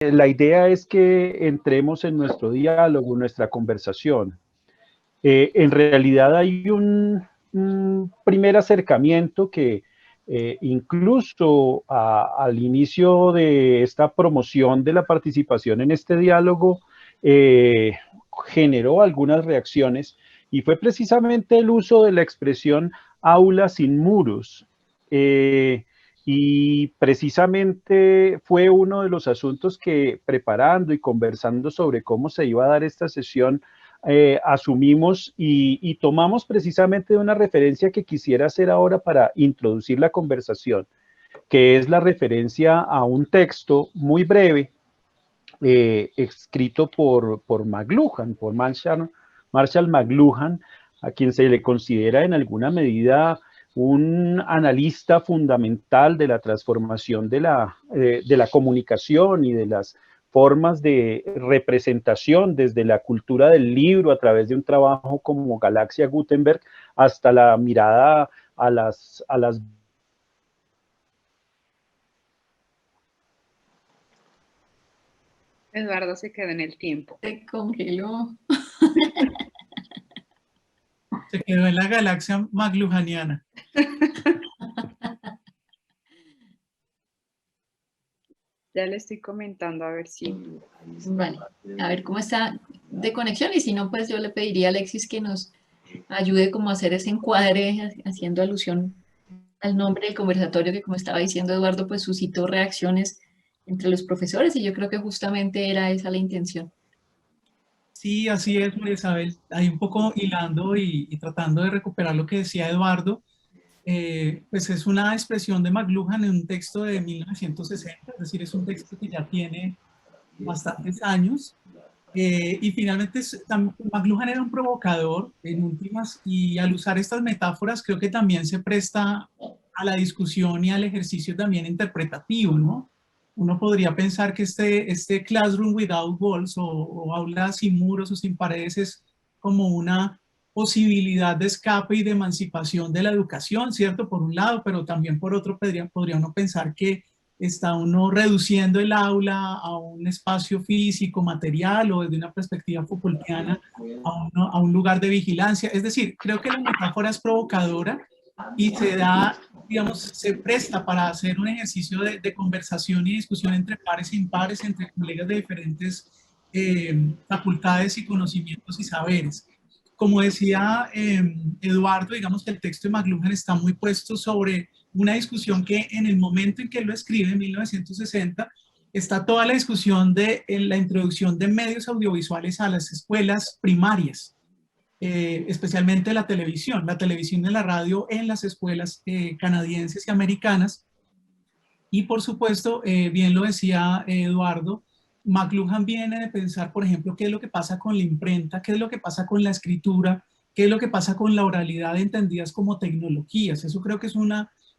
La idea es que entremos en nuestro diálogo, nuestra conversación. En realidad hay un primer acercamiento que incluso al inicio de esta promoción de la participación en este diálogo eh, generó algunas reacciones y fue precisamente el uso de la expresión aula sin muros. Y precisamente fue uno de los asuntos que preparando y conversando sobre cómo se iba a dar esta sesión, asumimos y tomamos precisamente una referencia que quisiera hacer ahora para introducir la conversación, que es la referencia a un texto muy breve escrito por McLuhan, por Marshall McLuhan, a quien se le considera en alguna medida un analista fundamental de la transformación de la comunicación y de las formas de representación desde la cultura del libro a través de un trabajo como Galaxia Gutenberg hasta la mirada a las Eduardo se quedó en el tiempo. Se congeló. Se quedó en la galaxia McLuhaniana. Ya le estoy comentando a ver si... Vale, a ver cómo está de conexión y si no, pues yo le pediría a Alexis que nos ayude como a hacer ese encuadre haciendo alusión al nombre del conversatorio que, como estaba diciendo Eduardo, pues suscitó reacciones entre los profesores y yo creo que justamente era esa la intención. Sí, así es, María Isabel. Ahí un poco hilando y tratando de recuperar lo que decía Eduardo, pues es una expresión de McLuhan en un texto de 1960, es decir, es un texto que ya tiene bastantes años. Y finalmente McLuhan era un provocador en últimas y al usar estas metáforas creo que también se presta a la discusión y al ejercicio también interpretativo, ¿no? Uno podría pensar que este classroom without walls o aula sin muros o sin paredes es como una posibilidad de escape y de emancipación de la educación, ¿cierto? Por un lado, pero también por otro podría uno pensar que está uno reduciendo el aula a un espacio físico, material o desde una perspectiva Foucaultiana a un lugar de vigilancia. Es decir, creo que la metáfora es provocadora y se da, digamos, se presta para hacer un ejercicio de conversación y discusión entre pares e impares, entre colegas de diferentes facultades y conocimientos y saberes. Como decía Eduardo, digamos que el texto de McLuhan está muy puesto sobre una discusión que en el momento en que él lo escribe, en 1960, está toda la discusión de la introducción de medios audiovisuales a las escuelas primarias, especialmente la televisión y la radio en las escuelas canadienses y americanas. Y por supuesto, bien lo decía Eduardo, McLuhan viene de pensar, por ejemplo, qué es lo que pasa con la imprenta, qué es lo que pasa con la escritura, qué es lo que pasa con la oralidad entendidas como tecnologías. Eso creo que es un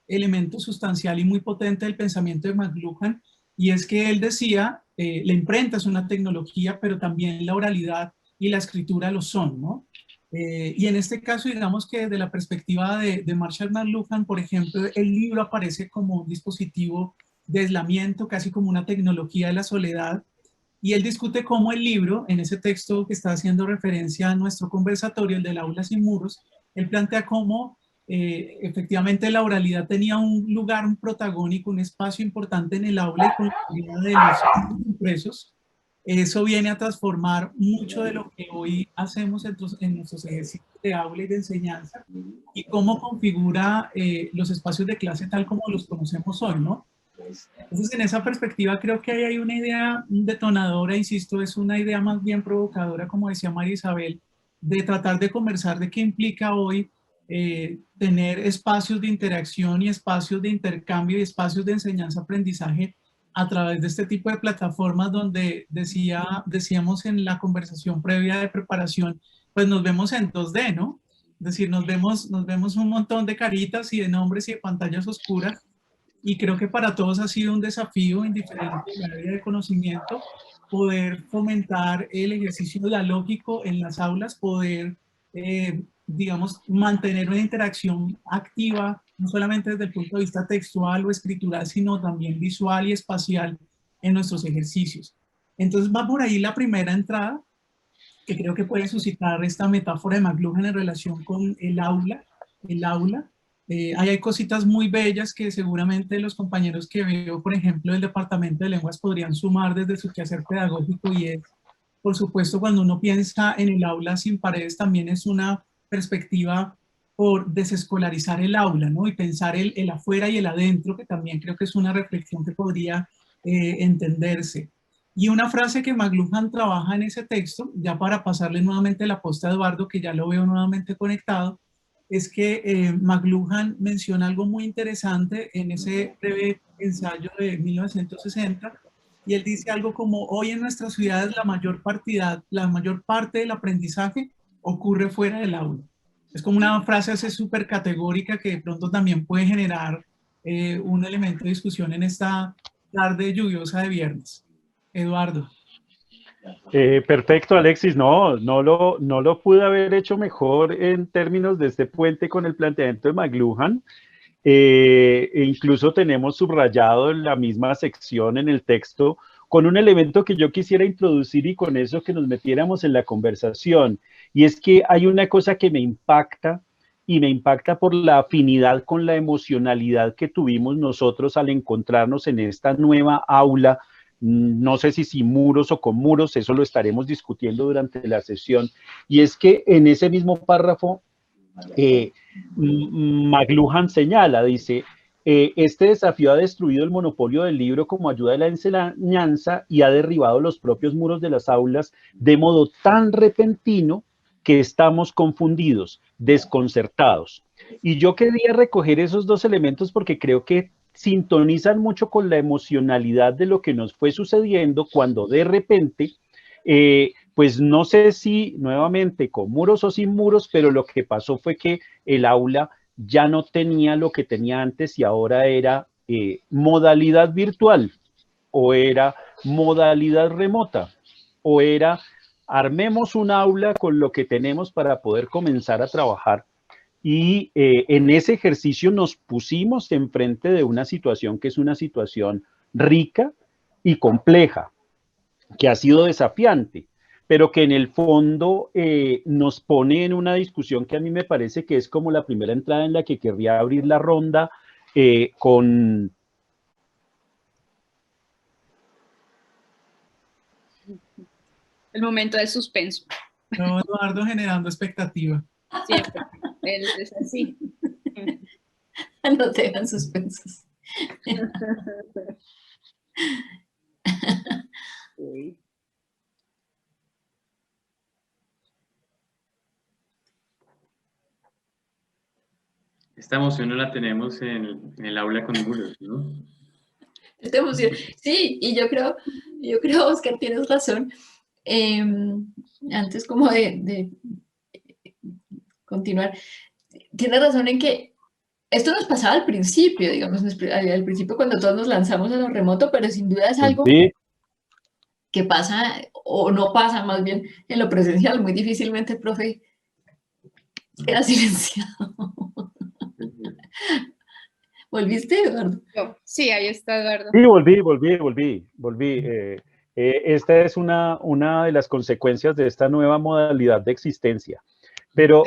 elemento sustancial y muy potente del pensamiento de McLuhan, y es que él decía, la imprenta es una tecnología, pero también la oralidad y la escritura lo son, ¿no? Y en este caso, digamos que desde la perspectiva de Marshall McLuhan, por ejemplo, el libro aparece como un dispositivo de aislamiento, casi como una tecnología de la soledad, y él discute cómo el libro, en ese texto que está haciendo referencia a nuestro conversatorio, el del aula sin muros, él plantea cómo efectivamente la oralidad tenía un lugar, un protagónico, un espacio importante en el aula y con la vida de los impresos. Eso viene a transformar mucho de lo que hoy hacemos en nuestros ejercicios de aula y de enseñanza y cómo configura los espacios de clase tal como los conocemos hoy, ¿no? Entonces, en esa perspectiva creo que hay una idea detonadora, insisto, es una idea más bien provocadora, como decía María Isabel, de tratar de conversar de qué implica hoy tener espacios de interacción y espacios de intercambio y espacios de enseñanza-aprendizaje a través de este tipo de plataformas donde decíamos en la conversación previa de preparación, pues nos vemos en 2D, ¿no? Es decir, nos vemos un montón de caritas y de nombres y de pantallas oscuras, y creo que para todos ha sido un desafío indiferente en la área de conocimiento poder fomentar el ejercicio dialógico en las aulas, poder, digamos, mantener una interacción activa, no solamente desde el punto de vista textual o escritural, sino también visual y espacial en nuestros ejercicios. Entonces va por ahí la primera entrada, que creo que puede suscitar esta metáfora de McLuhan en relación con el aula. Ahí hay cositas muy bellas que seguramente los compañeros que veo, por ejemplo, del Departamento de Lenguas podrían sumar desde su quehacer pedagógico, y es, por supuesto, cuando uno piensa en el aula sin paredes, también es una perspectiva por desescolarizar el aula, ¿no? Y pensar el afuera y el adentro, que también creo que es una reflexión que podría entenderse. Y una frase que McLuhan trabaja en ese texto, ya para pasarle nuevamente la posta a Eduardo, que ya lo veo nuevamente conectado, es que McLuhan menciona algo muy interesante en ese breve ensayo de 1960, y él dice algo como: hoy en nuestras ciudades la mayor parte del aprendizaje ocurre fuera del aula. Es como una frase así súper categórica que de pronto también puede generar un elemento de discusión en esta tarde lluviosa de viernes. Eduardo. Perfecto, Alexis. No lo pude haber hecho mejor en términos de este puente con el planteamiento de McLuhan. E incluso tenemos subrayado en la misma sección en el texto con un elemento que yo quisiera introducir y con eso que nos metiéramos en la conversación. Y es que hay una cosa que me impacta, y me impacta por la afinidad con la emocionalidad que tuvimos nosotros al encontrarnos en esta nueva aula. No sé si sin muros o con muros, eso lo estaremos discutiendo durante la sesión. Y es que en ese mismo párrafo, McLuhan señala, dice, este desafío ha destruido el monopolio del libro como ayuda de la enseñanza y ha derribado los propios muros de las aulas de modo tan repentino que estamos confundidos, desconcertados. Y yo quería recoger esos dos elementos porque creo que sintonizan mucho con la emocionalidad de lo que nos fue sucediendo cuando de repente, pues no sé si nuevamente con muros o sin muros, pero lo que pasó fue que el aula ya no tenía lo que tenía antes y ahora era modalidad virtual, o era modalidad remota, o era armemos un aula con lo que tenemos para poder comenzar a trabajar. Y en ese ejercicio nos pusimos enfrente de una situación que es una situación rica y compleja, que ha sido desafiante, pero que en el fondo nos pone en una discusión que a mí me parece que es como la primera entrada en la que querría abrir la ronda con... El momento de suspenso. No, Eduardo generando expectativa. Siempre. Él es así. No te dejan suspensos. Sí. Esta emoción no la tenemos en el aula con muros, ¿no? Esta emoción. Sí, y yo creo, Oscar, tienes razón. Antes como de continuar, tienes razón en que esto nos pasaba al principio, digamos, al principio cuando todos nos lanzamos a lo remoto, pero sin duda es algo que pasa, o no pasa más bien, en lo presencial. Muy difícilmente el profe queda silenciado. ¿Volviste, Eduardo? Sí, ahí está Eduardo. Sí, volví. Esta es una de las consecuencias de esta nueva modalidad de existencia. Pero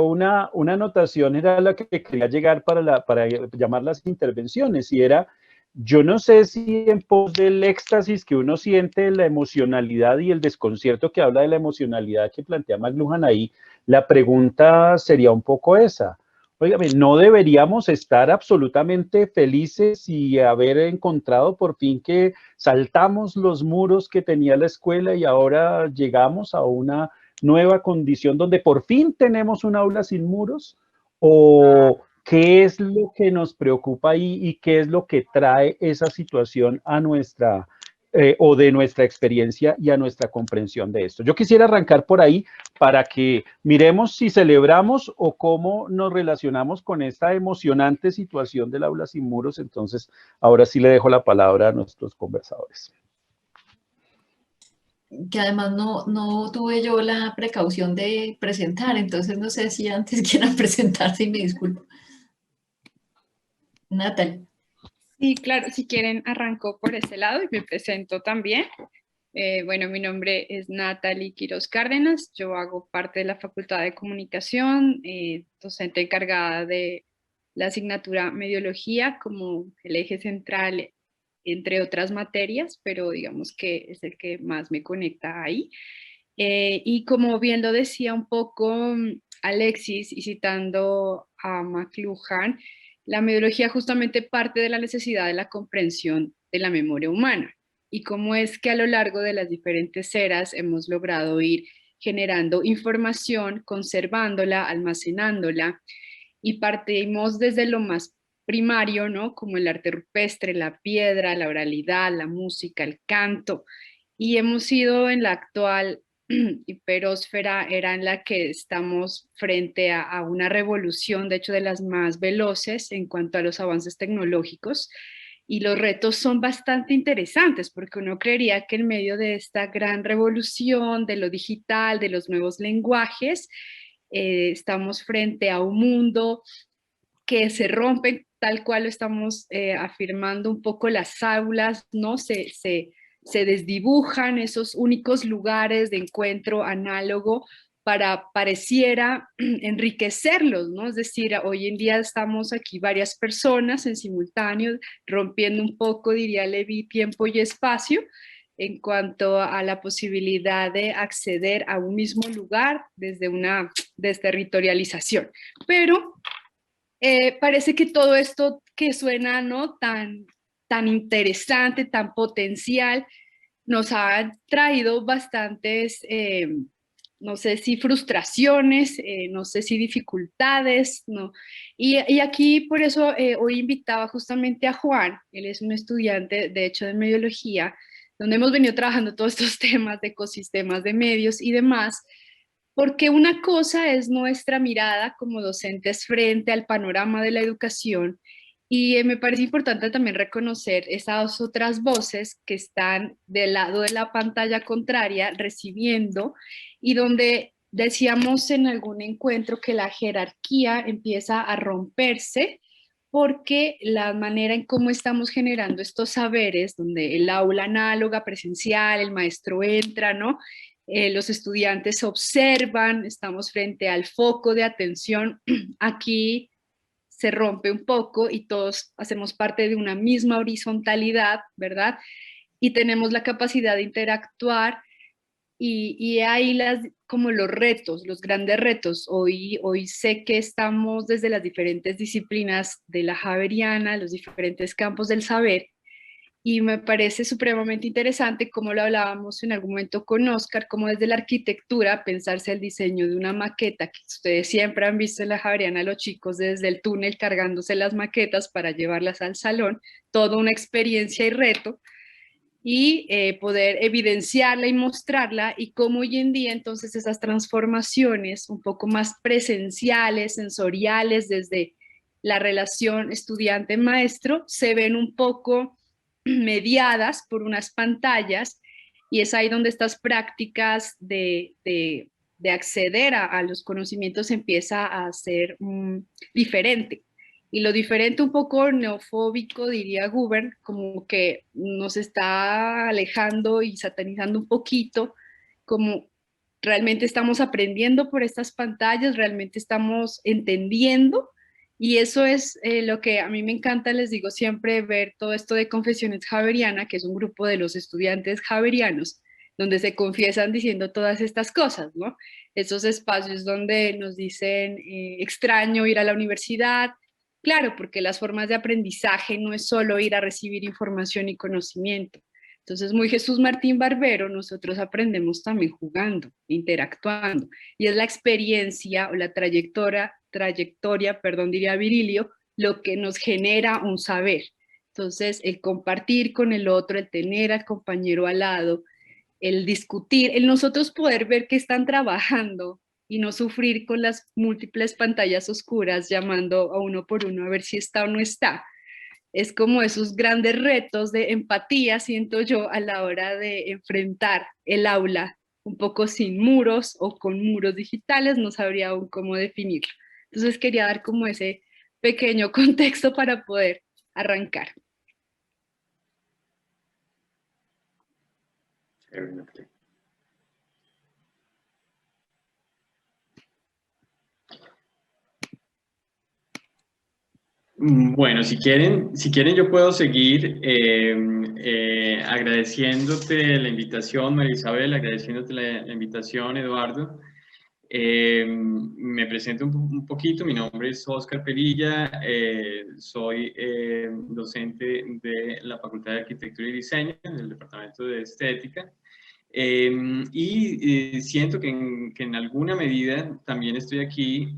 una anotación era la que quería llegar para llamar las intervenciones, y era, yo no sé si en pos del éxtasis que uno siente, la emocionalidad y el desconcierto que habla de la emocionalidad que plantea McLuhan ahí, la pregunta sería un poco esa. Óigame, ¿no deberíamos estar absolutamente felices y haber encontrado por fin que saltamos los muros que tenía la escuela y ahora llegamos a una nueva condición donde por fin tenemos un aula sin muros? ¿O qué es lo que nos preocupa ahí y qué es lo que trae esa situación a nuestra o de nuestra experiencia y a nuestra comprensión de esto? Yo quisiera arrancar por ahí para que miremos si celebramos o cómo nos relacionamos con esta emocionante situación del aula sin muros. Entonces, ahora sí le dejo la palabra a nuestros conversadores. Que además no tuve yo la precaución de presentar, entonces no sé si antes quieran presentarse y me disculpo. Natalie. Sí, claro, si quieren arranco por ese lado y me presento también. Bueno, mi nombre es Natalie Quiroz Cárdenas, yo hago parte de la Facultad de Comunicación, docente encargada de la asignatura Mediología como el eje central, entre otras materias, pero digamos que es el que más me conecta ahí. Y como bien lo decía un poco Alexis, y citando a McLuhan, la metodología justamente parte de la necesidad de la comprensión de la memoria humana y cómo es que a lo largo de las diferentes eras hemos logrado ir generando información, conservándola, almacenándola, y partimos desde lo más primario, ¿no? Como el arte rupestre, la piedra, la oralidad, la música, el canto, y hemos ido en la actual hiperósfera, era en la que estamos frente a una revolución, de hecho de las más veloces en cuanto a los avances tecnológicos, y los retos son bastante interesantes porque uno creería que en medio de esta gran revolución de lo digital, de los nuevos lenguajes, estamos frente a un mundo que se rompe tal cual lo estamos afirmando un poco las aulas, ¿no? Se desdibujan esos únicos lugares de encuentro análogo para pareciera enriquecerlos, ¿no? Es decir, hoy en día estamos aquí varias personas en simultáneo, rompiendo un poco, diría Levi, tiempo y espacio en cuanto a la posibilidad de acceder a un mismo lugar desde una desterritorialización. Pero parece que todo esto que suena, ¿no? tan interesante, tan potencial, nos ha traído bastantes, no sé si frustraciones, no sé si dificultades, ¿no? Y aquí por eso hoy invitaba justamente a Juan, él es un estudiante de hecho de mediología, donde hemos venido trabajando todos estos temas de ecosistemas de medios y demás, porque una cosa es nuestra mirada como docentes frente al panorama de la educación y me parece importante también reconocer esas otras voces que están del lado de la pantalla contraria recibiendo y donde decíamos en algún encuentro que la jerarquía empieza a romperse porque la manera en cómo estamos generando estos saberes, donde el aula análoga, presencial, el maestro entra, ¿no? Los estudiantes observan, estamos frente al foco de atención. Aquí se rompe un poco y todos hacemos parte de una misma horizontalidad, ¿verdad? Y tenemos la capacidad de interactuar y ahí como los retos, los grandes retos. Hoy sé que estamos desde las diferentes disciplinas de la Javeriana, los diferentes campos del saber, y me parece supremamente interesante, como lo hablábamos en algún momento con Oscar, como desde la arquitectura pensarse el diseño de una maqueta, que ustedes siempre han visto en la Javeriana, los chicos desde el túnel cargándose las maquetas para llevarlas al salón, toda una experiencia y reto, y poder evidenciarla y mostrarla, y cómo hoy en día entonces esas transformaciones un poco más presenciales, sensoriales, desde la relación estudiante-maestro, se ven un poco mediadas por unas pantallas, y es ahí donde estas prácticas de acceder a los conocimientos empieza a ser diferente. Y lo diferente un poco neofóbico, diría Gubern, como que nos está alejando y satanizando un poquito, como realmente estamos aprendiendo por estas pantallas, realmente estamos entendiendo, y eso es lo que a mí me encanta, les digo siempre, ver todo esto de Confesiones Javeriana, que es un grupo de los estudiantes javerianos, donde se confiesan diciendo todas estas cosas, ¿no? Esos espacios donde nos dicen, extraño ir a la universidad. Claro, porque las formas de aprendizaje no es solo ir a recibir información y conocimiento. Entonces, muy Jesús Martín Barbero, nosotros aprendemos también jugando, interactuando, y es la experiencia o la trayectoria, perdón, diría Virilio, lo que nos genera un saber. Entonces, el compartir con el otro, el tener al compañero al lado, el discutir, el nosotros poder ver que están trabajando y no sufrir con las múltiples pantallas oscuras llamando a uno por uno a ver si está o no está. Es como esos grandes retos de empatía, siento yo, a la hora de enfrentar el aula un poco sin muros o con muros digitales, no sabría aún cómo definirlo. Entonces quería dar como ese pequeño contexto para poder arrancar. Chévere, Natalia. Bueno, si quieren yo puedo seguir agradeciéndote la invitación, María Isabel, agradeciéndote la invitación, Eduardo. Me presento un poquito, mi nombre es Óscar Perilla, soy docente de la Facultad de Arquitectura y Diseño, del Departamento de Estética. Siento que en alguna medida también estoy aquí,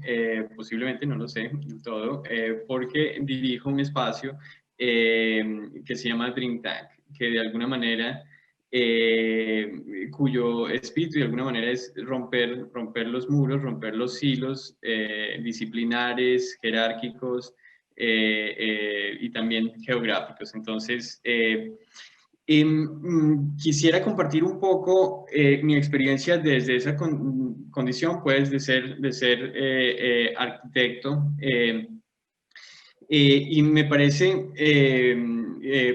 posiblemente, no lo sé del todo, porque dirijo un espacio que se llama Dream Tank, que de alguna manera, cuyo espíritu de alguna manera es romper los muros, romper los hilos disciplinares, jerárquicos y también geográficos. Entonces, quisiera compartir un poco mi experiencia desde esa condición, pues, de ser arquitecto. Y me parece,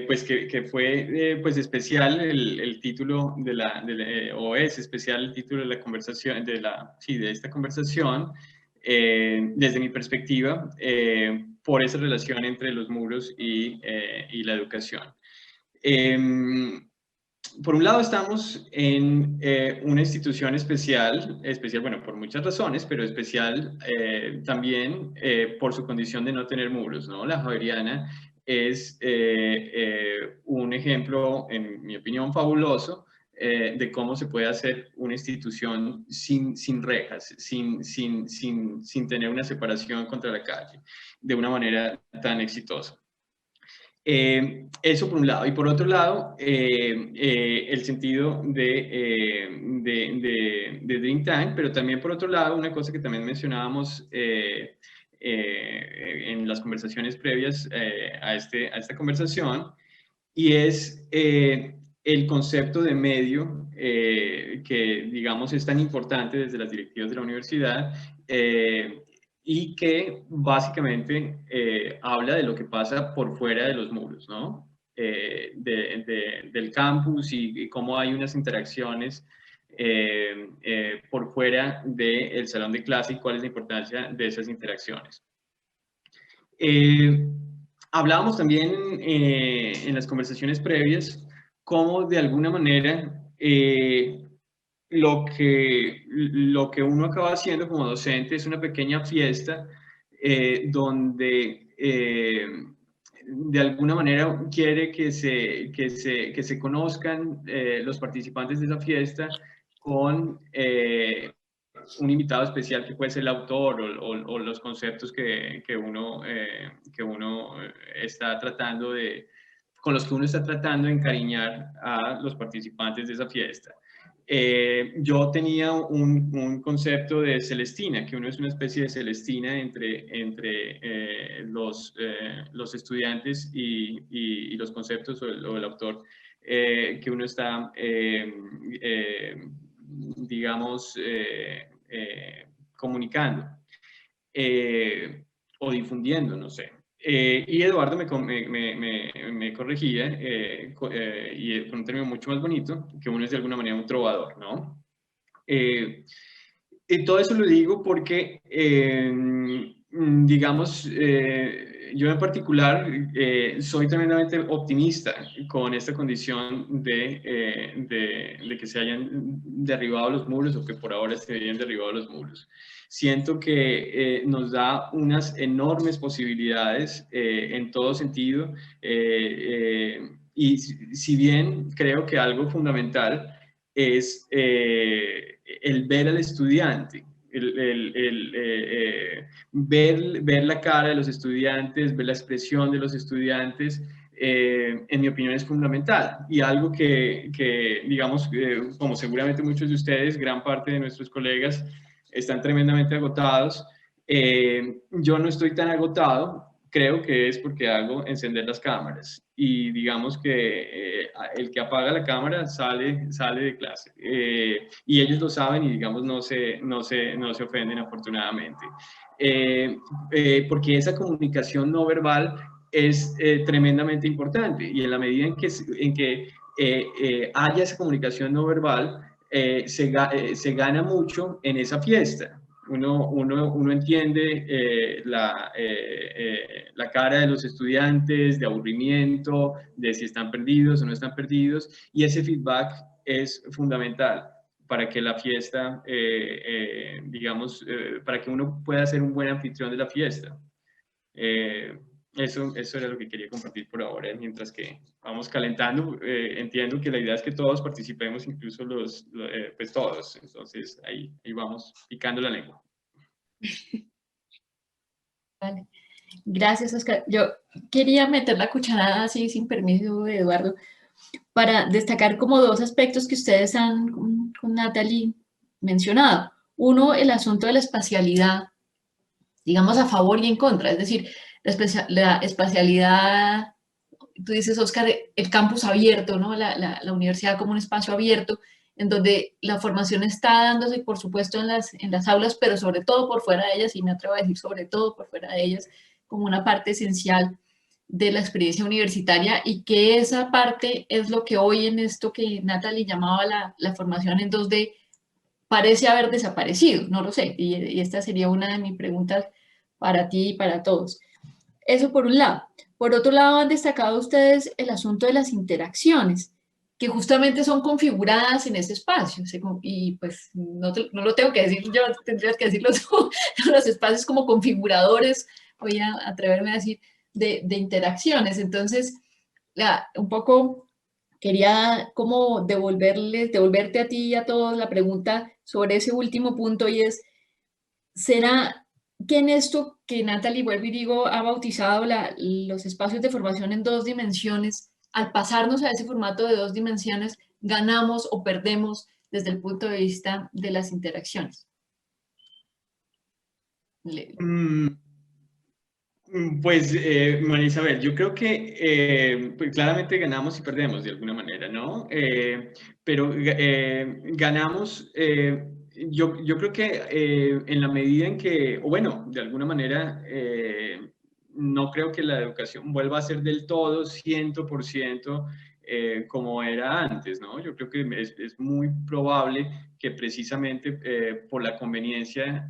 pues, que fue pues, especial el título o es especial el título de la conversación, de esta conversación, desde mi perspectiva, por esa relación entre los muros y la educación. Por un lado estamos en una institución especial, bueno, por muchas razones, pero especial también por su condición de no tener muros, ¿no? La Javeriana es un ejemplo, en mi opinión, fabuloso de cómo se puede hacer una institución sin rejas, sin tener una separación contra la calle, de una manera tan exitosa. Eso por un lado. Y por otro lado, el sentido de Dream Tank, pero también por otro lado, una cosa que también mencionábamos en las conversaciones previas a esta conversación, y es el concepto de medio que, digamos, es tan importante desde las directivas de la universidad, y que básicamente habla de lo que pasa por fuera de los muros, ¿no? Del campus y cómo hay unas interacciones por fuera del salón de clase y cuál es la importancia de esas interacciones. Hablábamos también en las conversaciones previas cómo de alguna manera lo que uno acaba haciendo como docente es una pequeña fiesta donde de alguna manera quiere que se conozcan los participantes de esa fiesta con un invitado especial que puede ser el autor o los conceptos que uno está tratando con los que uno está tratando de encariñar a los participantes de esa fiesta. Yo tenía un concepto de Celestina, que uno es una especie de Celestina entre los estudiantes y los conceptos o el autor que uno está, digamos, comunicando o difundiendo, no sé. Y Eduardo me corregía, y con un término mucho más bonito, que uno es de alguna manera un trovador, ¿no? Y todo eso lo digo porque, digamos, yo en particular soy tremendamente optimista con esta condición de que se hayan derribado los muros o que por ahora se hayan derribado los muros. Siento que nos da unas enormes posibilidades en todo sentido, y si bien creo que algo fundamental es el ver al estudiante, ver la cara de los estudiantes, ver la expresión de los estudiantes, en mi opinión es fundamental. Y algo que digamos, como seguramente muchos de ustedes, gran parte de nuestros colegas, están tremendamente agotados. Yo no estoy tan agotado, creo que es porque hago encender las cámaras y digamos que el que apaga la cámara sale de clase, y ellos lo saben y digamos no se ofenden afortunadamente, porque esa comunicación no verbal es tremendamente importante, y en la medida en que haya esa comunicación no verbal, se gana mucho en esa fiesta. Uno entiende la cara de los estudiantes, de aburrimiento, de si están perdidos o no están perdidos, y ese feedback es fundamental para que la fiesta, digamos, para que uno pueda ser un buen anfitrión de la fiesta. Eso era lo que quería compartir por ahora, mientras que vamos calentando. Entiendo que la idea es que todos participemos, incluso pues todos. Entonces ahí vamos picando la lengua. Vale. Gracias, Oscar. Yo quería meter la cucharada así, sin permiso de Eduardo, para destacar como dos aspectos que ustedes han, con Natalie, mencionado. Uno, el asunto de la espacialidad, digamos, a favor y en contra. Es decir, la espacialidad, tú dices, Oscar, el campus abierto, ¿no? La universidad como un espacio abierto, en donde la formación está dándose, por supuesto, en las aulas, pero sobre todo por fuera de ellas, y me atrevo a decir sobre todo por fuera de ellas, como una parte esencial de la experiencia universitaria, y que esa parte es lo que hoy en esto que Natalie llamaba la formación en 2D parece haber desaparecido, no lo sé, y esta sería una de mis preguntas para ti y para todos. Eso por un lado. Por otro lado, han destacado ustedes el asunto de las interacciones, que justamente son configuradas en ese espacio. Y pues no lo tengo que decir yo, tendrías que decirlo tú, los espacios como configuradores, voy a atreverme a decir, de interacciones. Entonces, un poco quería como devolverte a ti y a todos la pregunta sobre ese último punto, y es, ¿será que en esto que Natalie, vuelvo y digo, ha bautizado los espacios de formación en 2 dimensiones, al pasarnos a ese formato de 2 dimensiones, ganamos o perdemos desde el punto de vista de las interacciones? Pues, María Isabel, yo creo que pues claramente ganamos y perdemos de alguna manera, ¿no? Pero ganamos, yo creo que en la medida en que, o bueno, de alguna manera, no creo que la educación vuelva a ser del todo 100% como era antes, ¿no? Yo creo que es muy probable que precisamente por la conveniencia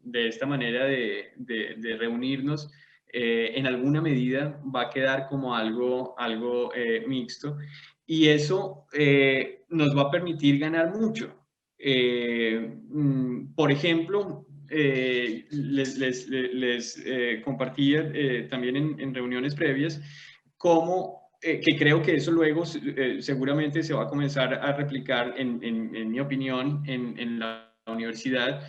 de esta manera de reunirnos, en alguna medida va a quedar como algo mixto, y eso nos va a permitir ganar mucho. Por ejemplo, les compartía también en reuniones previas cómo que creo que eso luego seguramente se va a comenzar a replicar, en mi opinión, en la universidad,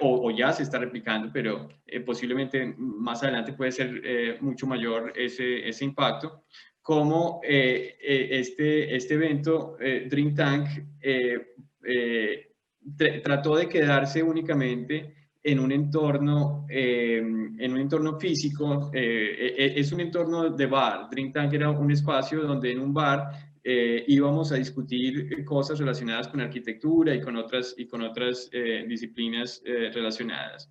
o ya se está replicando, pero posiblemente más adelante puede ser mucho mayor ese impacto, como este evento, Dream Tank, trató de quedarse únicamente en un entorno físico. Es un entorno de bar. Dream Tank era un espacio donde en un bar íbamos a discutir cosas relacionadas con arquitectura y con otras disciplinas relacionadas.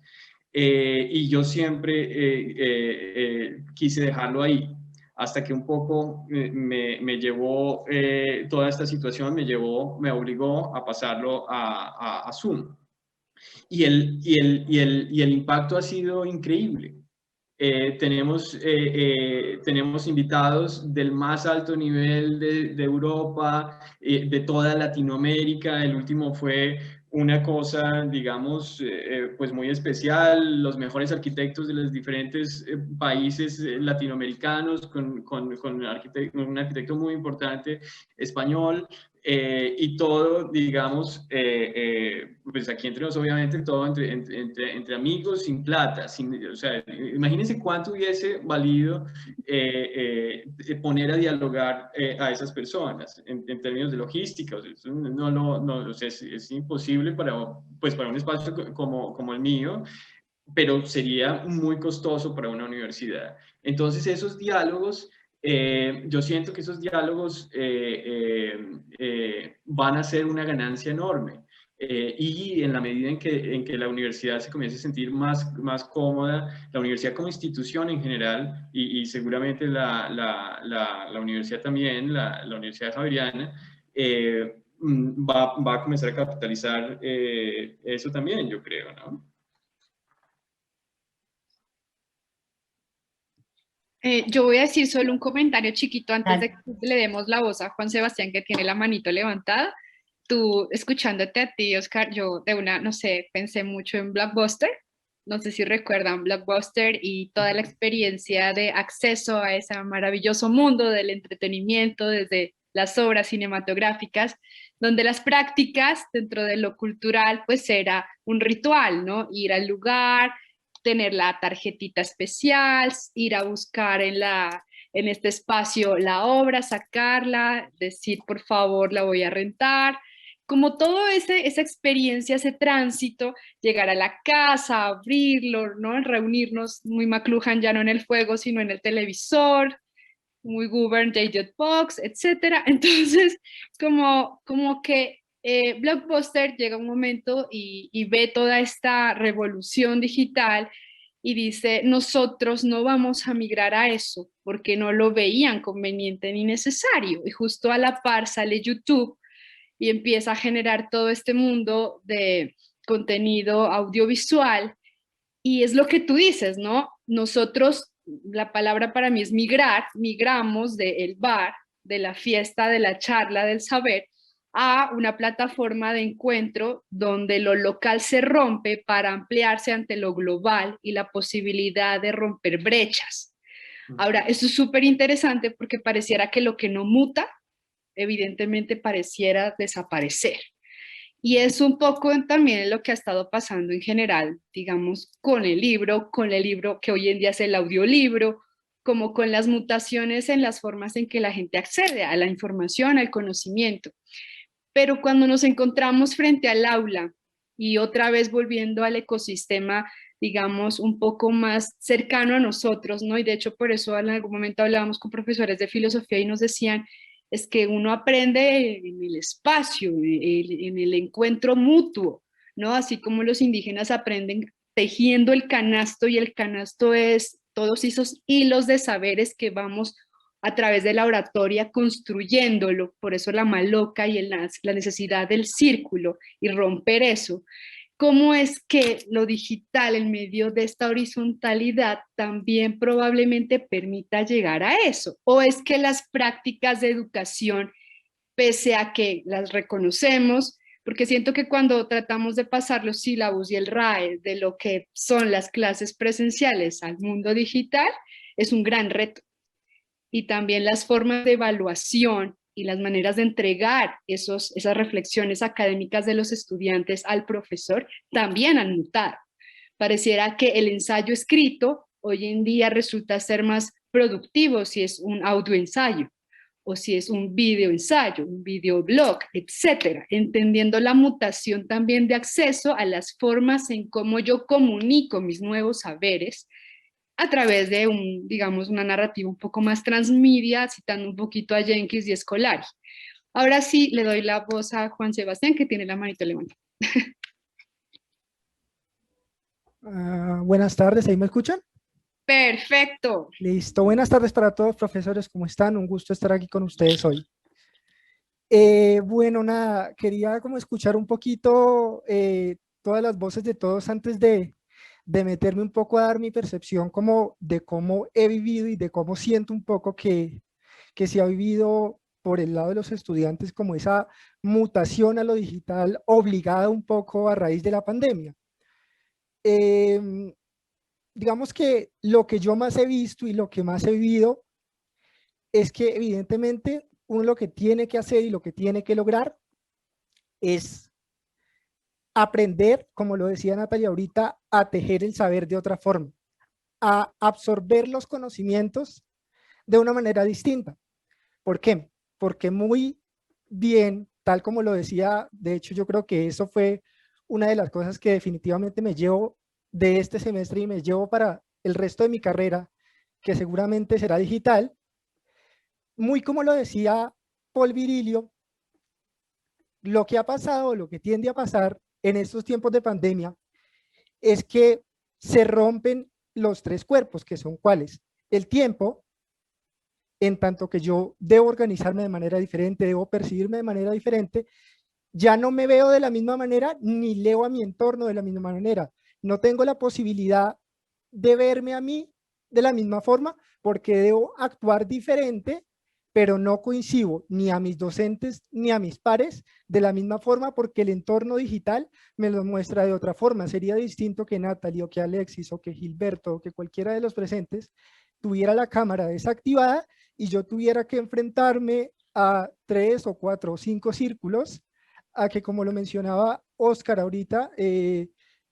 Y yo siempre quise dejarlo ahí, hasta que un poco me llevó toda esta situación, me obligó a pasarlo a Zoom. Y el impacto ha sido increíble. Tenemos invitados del más alto nivel de Europa, de toda Latinoamérica. El último fue una cosa, digamos, pues muy especial. Los mejores arquitectos de los diferentes países latinoamericanos, con un arquitecto muy importante español. Y todo, digamos, pues aquí entre nosotros, obviamente, todo entre amigos, sin plata. O sea, imagínense cuánto hubiese valido poner a dialogar a esas personas en términos de logística. O sea, o sea, es imposible para un espacio como el mío, pero sería muy costoso para una universidad. Entonces, esos diálogos, yo siento que esos diálogos van a ser una ganancia enorme. y en la medida en que la universidad se comience a sentir más cómoda, la universidad como institución en general, y seguramente la universidad también, la Universidad Javeriana, va a comenzar a capitalizar eso también, yo creo, ¿no? Yo voy a decir solo un comentario chiquito antes de que le demos la voz a Juan Sebastián, que tiene la manito levantada. Tú, escuchándote a ti, Oscar, yo de una, no sé, pensé mucho en Blockbuster. No sé si recuerdan Blockbuster y toda la experiencia de acceso a ese maravilloso mundo del entretenimiento desde las obras cinematográficas, donde las prácticas dentro de lo cultural, pues era un ritual, ¿no? Ir al lugar, tener la tarjetita especial, ir a buscar en este espacio la obra, sacarla, decir por favor la voy a rentar, como todo esa experiencia, ese tránsito, llegar a la casa, abrirlo, ¿no? Reunirnos muy McLuhan ya no en el fuego, sino en el televisor, muy Govern, J.J. Box, etcétera. Entonces, como que Blockbuster llega un momento y ve toda esta revolución digital y dice, nosotros no vamos a migrar a eso porque no lo veían conveniente ni necesario. Y justo a la par sale YouTube y empieza a generar todo este mundo de contenido audiovisual. Y es lo que tú dices, ¿no? Nosotros, la palabra para mí es migrar, migramos del bar, de la fiesta, de la charla, del saber, a una plataforma de encuentro donde lo local se rompe para ampliarse ante lo global y la posibilidad de romper brechas. Ahora, esto es súper interesante porque pareciera que lo que no muta, evidentemente pareciera desaparecer. Y es un poco también lo que ha estado pasando en general, digamos, con el libro que hoy en día es el audiolibro, como con las mutaciones en las formas en que la gente accede a la información, al conocimiento. Pero cuando nos encontramos frente al aula y otra vez volviendo al ecosistema, digamos, un poco más cercano a nosotros, ¿no? Y de hecho por eso en algún momento hablábamos con profesores de filosofía y nos decían, es que uno aprende en el espacio, en el encuentro mutuo, ¿no? Así como los indígenas aprenden tejiendo el canasto y el canasto es todos esos hilos de saberes que vamos a través de la oratoria construyéndolo, por eso la maloca y la necesidad del círculo y romper eso. ¿Cómo es que lo digital en medio de esta horizontalidad también probablemente permita llegar a eso? ¿O es que las prácticas de educación, pese a que las reconocemos, porque siento que cuando tratamos de pasar los sílabos y el RAE de lo que son las clases presenciales al mundo digital, es un gran reto? Y también las formas de evaluación y las maneras de entregar esas reflexiones académicas de los estudiantes al profesor también han mutado. Pareciera que el ensayo escrito hoy en día resulta ser más productivo si es un audioensayo o si es un videoensayo, un videoblog, etcétera, entendiendo la mutación también de acceso a las formas en cómo yo comunico mis nuevos saberes a través de digamos, una narrativa un poco más transmedia, citando un poquito a Jenkins y Scolari. Ahora sí, le doy la voz a Juan Sebastián, que tiene la manito levantada. Buenas tardes, ¿ahí me escuchan? Perfecto. Listo, buenas tardes para todos, profesores, ¿cómo están? Un gusto estar aquí con ustedes hoy. Bueno, nada, quería como escuchar un poquito todas las voces de todos antes de meterme un poco a dar mi percepción como de cómo he vivido y de cómo siento un poco que se ha vivido por el lado de los estudiantes como esa mutación a lo digital obligada un poco a raíz de la pandemia. Digamos que lo que yo más he visto y lo que más he vivido es que evidentemente uno lo que tiene que hacer y lo que tiene que lograr es aprender, como lo decía Natalia ahorita, a tejer el saber de otra forma, a absorber los conocimientos de una manera distinta. ¿Por qué? Porque muy bien, tal como lo decía, de hecho yo creo que eso fue una de las cosas que definitivamente me llevo de este semestre y me llevo para el resto de mi carrera, que seguramente será digital. Muy como lo decía Paul Virilio, lo que ha pasado, lo que tiende a pasar en estos tiempos de pandemia, es que se rompen los tres cuerpos, que son cuáles: el tiempo, en tanto que yo debo organizarme de manera diferente, debo percibirme de manera diferente, ya no me veo de la misma manera, ni leo a mi entorno de la misma manera. No tengo la posibilidad de verme a mí de la misma forma, porque debo actuar diferente, pero no coincido ni a mis docentes ni a mis pares de la misma forma, porque el entorno digital me lo muestra de otra forma. Sería distinto que Natalie o que Alexis o que Gilberto o que cualquiera de los presentes tuviera la cámara desactivada y yo tuviera que enfrentarme a 3 o 4 o 5 círculos, a que, como lo mencionaba Oscar ahorita,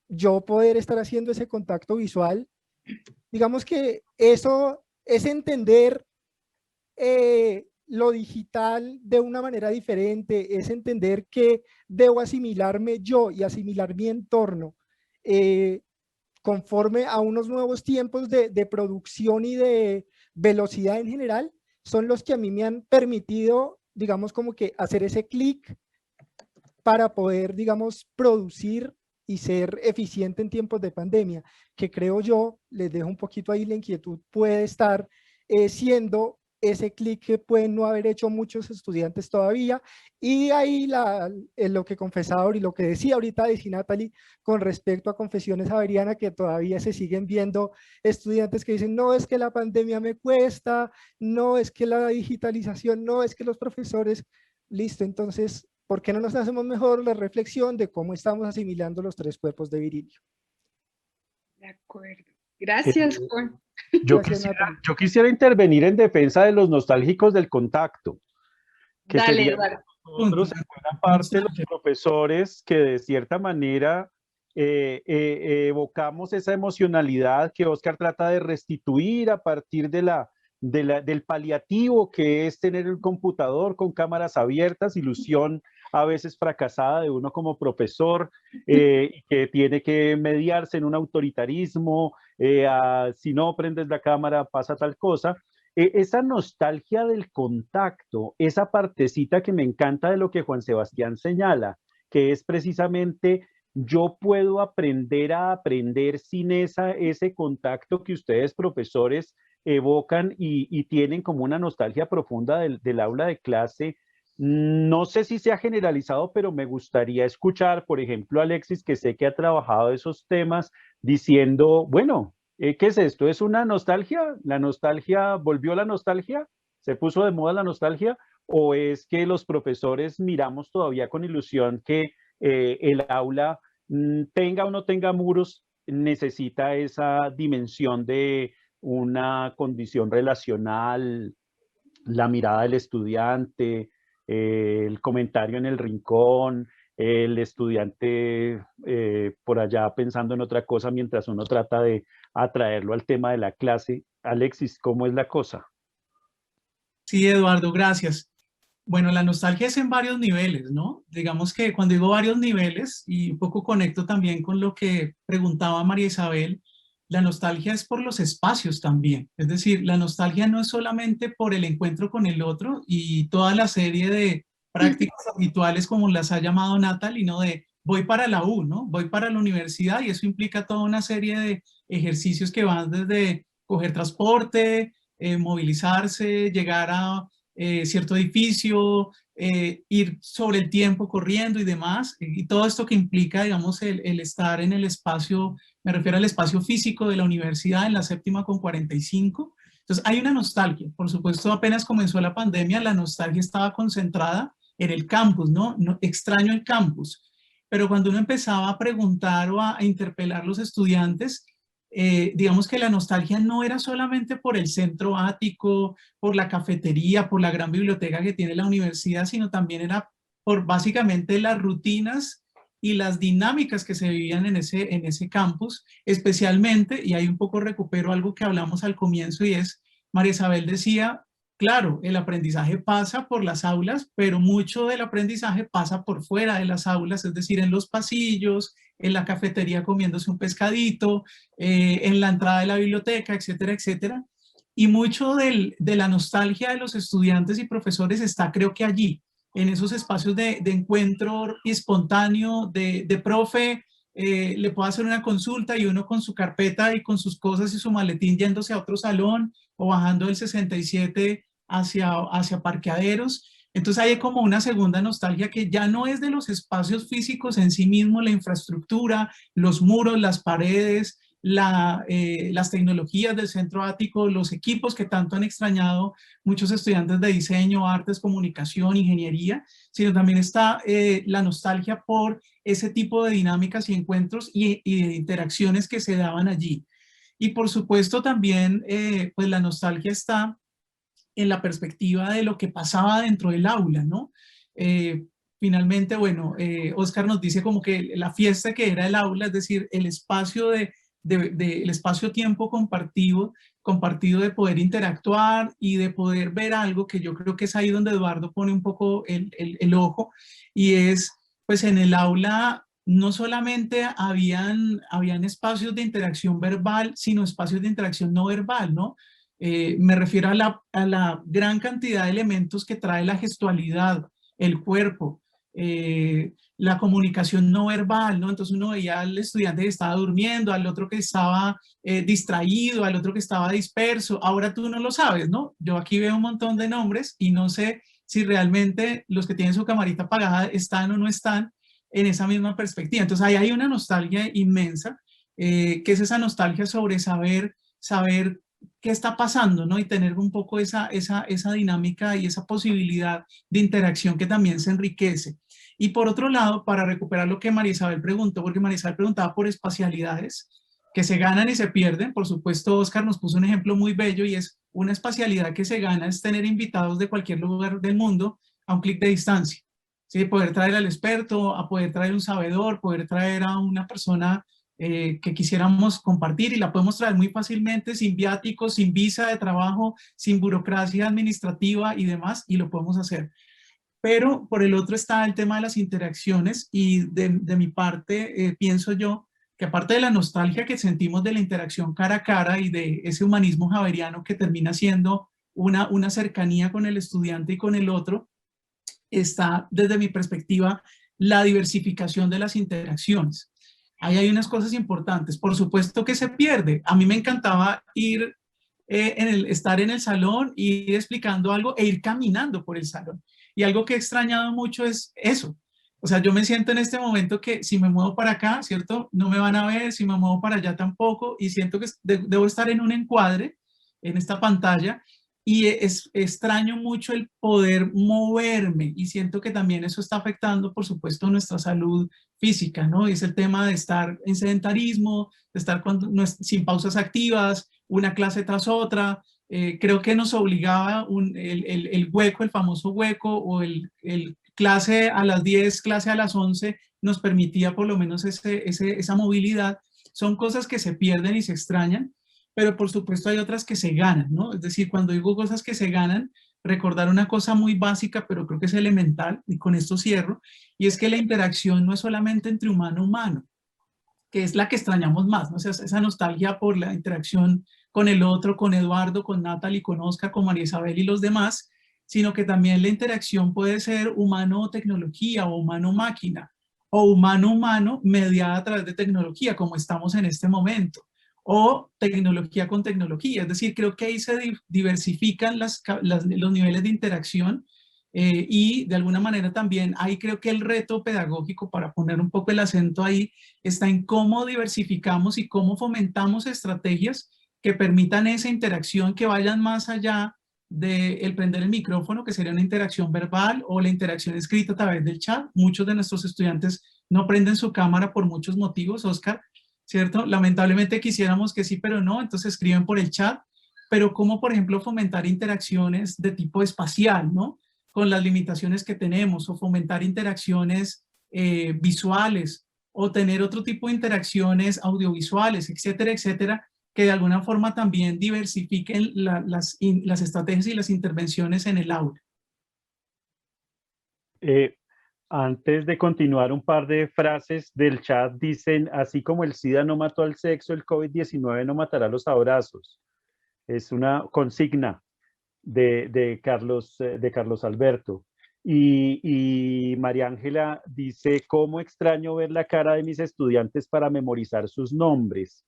yo poder estar haciendo ese contacto visual. Digamos que eso es entender lo digital de una manera diferente, es entender que debo asimilarme yo y asimilar mi entorno conforme a unos nuevos tiempos de producción y de velocidad en general, son los que a mí me han permitido, digamos, como que hacer ese clic para poder, digamos, producir y ser eficiente en tiempos de pandemia, que creo yo, les dejo un poquito ahí la inquietud, puede estar siendo ese clic que pueden no haber hecho muchos estudiantes todavía. Y ahí lo que confesaba y lo que decía ahorita de Natalie con respecto a Confesiones Javeriana, que todavía se siguen viendo estudiantes que dicen, no, es que la pandemia me cuesta, no, es que la digitalización, no, es que los profesores, listo, entonces, ¿por qué no nos hacemos mejor la reflexión de cómo estamos asimilando los tres cuerpos de Virilio? De acuerdo. Gracias, Juan. Yo quisiera intervenir en defensa de los nostálgicos del contacto, que Dale, sería Eduardo. nosotros en buena parte los profesores que de cierta manera evocamos esa emocionalidad que Oscar trata de restituir a partir del paliativo que es tener un computador con cámaras abiertas, ilusión a veces fracasada de uno como profesor, que tiene que mediarse en un autoritarismo, si no prendes la cámara pasa tal cosa. Esa nostalgia del contacto, esa partecita que me encanta de lo que Juan Sebastián señala, que es precisamente yo puedo aprender a aprender sin ese contacto que ustedes profesores evocan y tienen como una nostalgia profunda del aula de clase. No sé si se ha generalizado, pero me gustaría escuchar, por ejemplo, a Alexis, que sé que ha trabajado esos temas, diciendo, bueno, ¿qué es esto? ¿Es una nostalgia? ¿La nostalgia, volvió la nostalgia? ¿Se puso de moda la nostalgia? ¿O es que los profesores miramos todavía con ilusión que el aula, tenga o no tenga muros, necesita esa dimensión de una condición relacional, la mirada del estudiante, el comentario en el rincón, el estudiante por allá pensando en otra cosa mientras uno trata de atraerlo al tema de la clase? Alexis, ¿cómo es la cosa? Sí, Eduardo, gracias. Bueno, la nostalgia es en varios niveles, ¿no? Digamos que cuando digo varios niveles, y un poco conecto también con lo que preguntaba María Isabel, la nostalgia es por los espacios también. Es decir, la nostalgia no es solamente por el encuentro con el otro y toda la serie de prácticas habituales como las ha llamado Natalie, no de voy para la U, ¿no? Voy para la universidad y eso implica toda una serie de ejercicios que van desde coger transporte, movilizarse, llegar a cierto edificio, ir sobre el tiempo corriendo y demás, y todo esto que implica, digamos, el estar en el espacio, me refiero al espacio físico de la universidad en la séptima con 45. Entonces hay una nostalgia, por supuesto, apenas comenzó la pandemia, la nostalgia estaba concentrada en el campus, ¿no? Extraño el campus, pero cuando uno empezaba a preguntar o a interpelar a los estudiantes, digamos que la nostalgia no era solamente por el centro ático, por la cafetería, por la gran biblioteca que tiene la universidad, sino también era por básicamente las rutinas y las dinámicas que se vivían en ese campus, especialmente, y ahí un poco recupero algo que hablamos al comienzo y es, María Isabel decía, claro, el aprendizaje pasa por las aulas, pero mucho del aprendizaje pasa por fuera de las aulas, es decir, en los pasillos, en la cafetería comiéndose un pescadito, en la entrada de la biblioteca, etcétera, etcétera. Y mucho de la nostalgia de los estudiantes y profesores está, creo que allí, en esos espacios de encuentro espontáneo, de profe, le puedo hacer una consulta y uno con su carpeta y con sus cosas y su maletín yéndose a otro salón o bajando del 67 hacia parqueaderos. Entonces hay como una segunda nostalgia que ya no es de los espacios físicos en sí mismos, la infraestructura, los muros, las paredes, las tecnologías del centro ático, los equipos que tanto han extrañado muchos estudiantes de diseño, artes, comunicación, ingeniería, sino también está la nostalgia por ese tipo de dinámicas y encuentros y de interacciones que se daban allí. Y por supuesto también pues la nostalgia está en la perspectiva de lo que pasaba dentro del aula, ¿no? Finalmente, bueno, Oscar nos dice como que la fiesta que era el aula, es decir, el espacio el espacio-tiempo compartido de poder interactuar y de poder ver algo que yo creo que es ahí donde Eduardo pone un poco el ojo, y es, pues en el aula no solamente habían espacios de interacción verbal, sino espacios de interacción no verbal, ¿no? Me refiero a la gran cantidad de elementos que trae la gestualidad, el cuerpo, la comunicación no verbal, ¿no? Entonces uno veía al estudiante que estaba durmiendo, al otro que estaba distraído, al otro que estaba disperso. Ahora tú no lo sabes, ¿no? Yo aquí veo un montón de nombres y no sé si realmente los que tienen su camarita apagada están o no están en esa misma perspectiva. Entonces ahí hay una nostalgia inmensa, que es esa nostalgia sobre saber qué está pasando, ¿no? Y tener un poco esa dinámica y esa posibilidad de interacción que también se enriquece. Y por otro lado, para recuperar lo que María Isabel preguntó, porque María Isabel preguntaba por espacialidades que se ganan y se pierden. Por supuesto, Oscar nos puso un ejemplo muy bello, y es una espacialidad que se gana es tener invitados de cualquier lugar del mundo a un clic de distancia. ¿Sí? Poder traer al experto, a poder traer un sabedor, poder traer a una persona que quisiéramos compartir, y la podemos traer muy fácilmente, sin viáticos, sin visa de trabajo, sin burocracia administrativa y demás, y lo podemos hacer. Pero por el otro está el tema de las interacciones, y de mi parte pienso yo que aparte de la nostalgia que sentimos de la interacción cara a cara y de ese humanismo javeriano que termina siendo una cercanía con el estudiante y con el otro, está desde mi perspectiva la diversificación de las interacciones. Ahí hay unas cosas importantes. Por supuesto que se pierde. A mí me encantaba estar en el salón, ir explicando algo e ir caminando por el salón. Y algo que he extrañado mucho es eso. O sea, yo me siento en este momento que si me muevo para acá, ¿cierto? No me van a ver, si me muevo para allá tampoco, y siento que debo estar en un encuadre, en esta pantalla, y extraño mucho el poder moverme, y siento que también eso está afectando, por supuesto, nuestra salud física, ¿no? Y es el tema de estar en sedentarismo, de estar sin pausas activas, una clase tras otra. Creo que nos obligaba el hueco, el famoso hueco, o el clase a las 10, clase a las 11, nos permitía por lo menos esa movilidad. Son cosas que se pierden y se extrañan, pero por supuesto hay otras que se ganan, ¿no? Es decir, cuando digo cosas que se ganan, recordar una cosa muy básica, pero creo que es elemental, y con esto cierro, y es que la interacción no es solamente entre humano a humano, que es la que extrañamos más, ¿no? O sea, esa nostalgia por la interacción con el otro, con Eduardo, con Natalie, con Oscar, con María Isabel y los demás, sino que también la interacción puede ser humano-tecnología o humano-máquina, o humano-humano mediada a través de tecnología, como estamos en este momento, o tecnología con tecnología. Es decir, creo que ahí se diversifican los niveles de interacción, y de alguna manera también ahí creo que el reto pedagógico, para poner un poco el acento ahí, está en cómo diversificamos y cómo fomentamos estrategias que permitan esa interacción, que vayan más allá del prender el micrófono, que sería una interacción verbal, o la interacción escrita a través del chat. Muchos de nuestros estudiantes no prenden su cámara por muchos motivos, Oscar, ¿cierto? Lamentablemente quisiéramos que sí, pero no, entonces escriben por el chat. Pero cómo, por ejemplo, fomentar interacciones de tipo espacial, ¿no? Con las limitaciones que tenemos, o fomentar interacciones visuales, o tener otro tipo de interacciones audiovisuales, etcétera, etcétera, que de alguna forma también diversifiquen las estrategias y las intervenciones en el aula. Antes de continuar, un par de frases del chat dicen: así como el SIDA no mató al sexo, el COVID-19 no matará los abrazos. Es una consigna de Carlos Alberto. Y María Ángela dice, ¿cómo extraño ver la cara de mis estudiantes para memorizar sus nombres?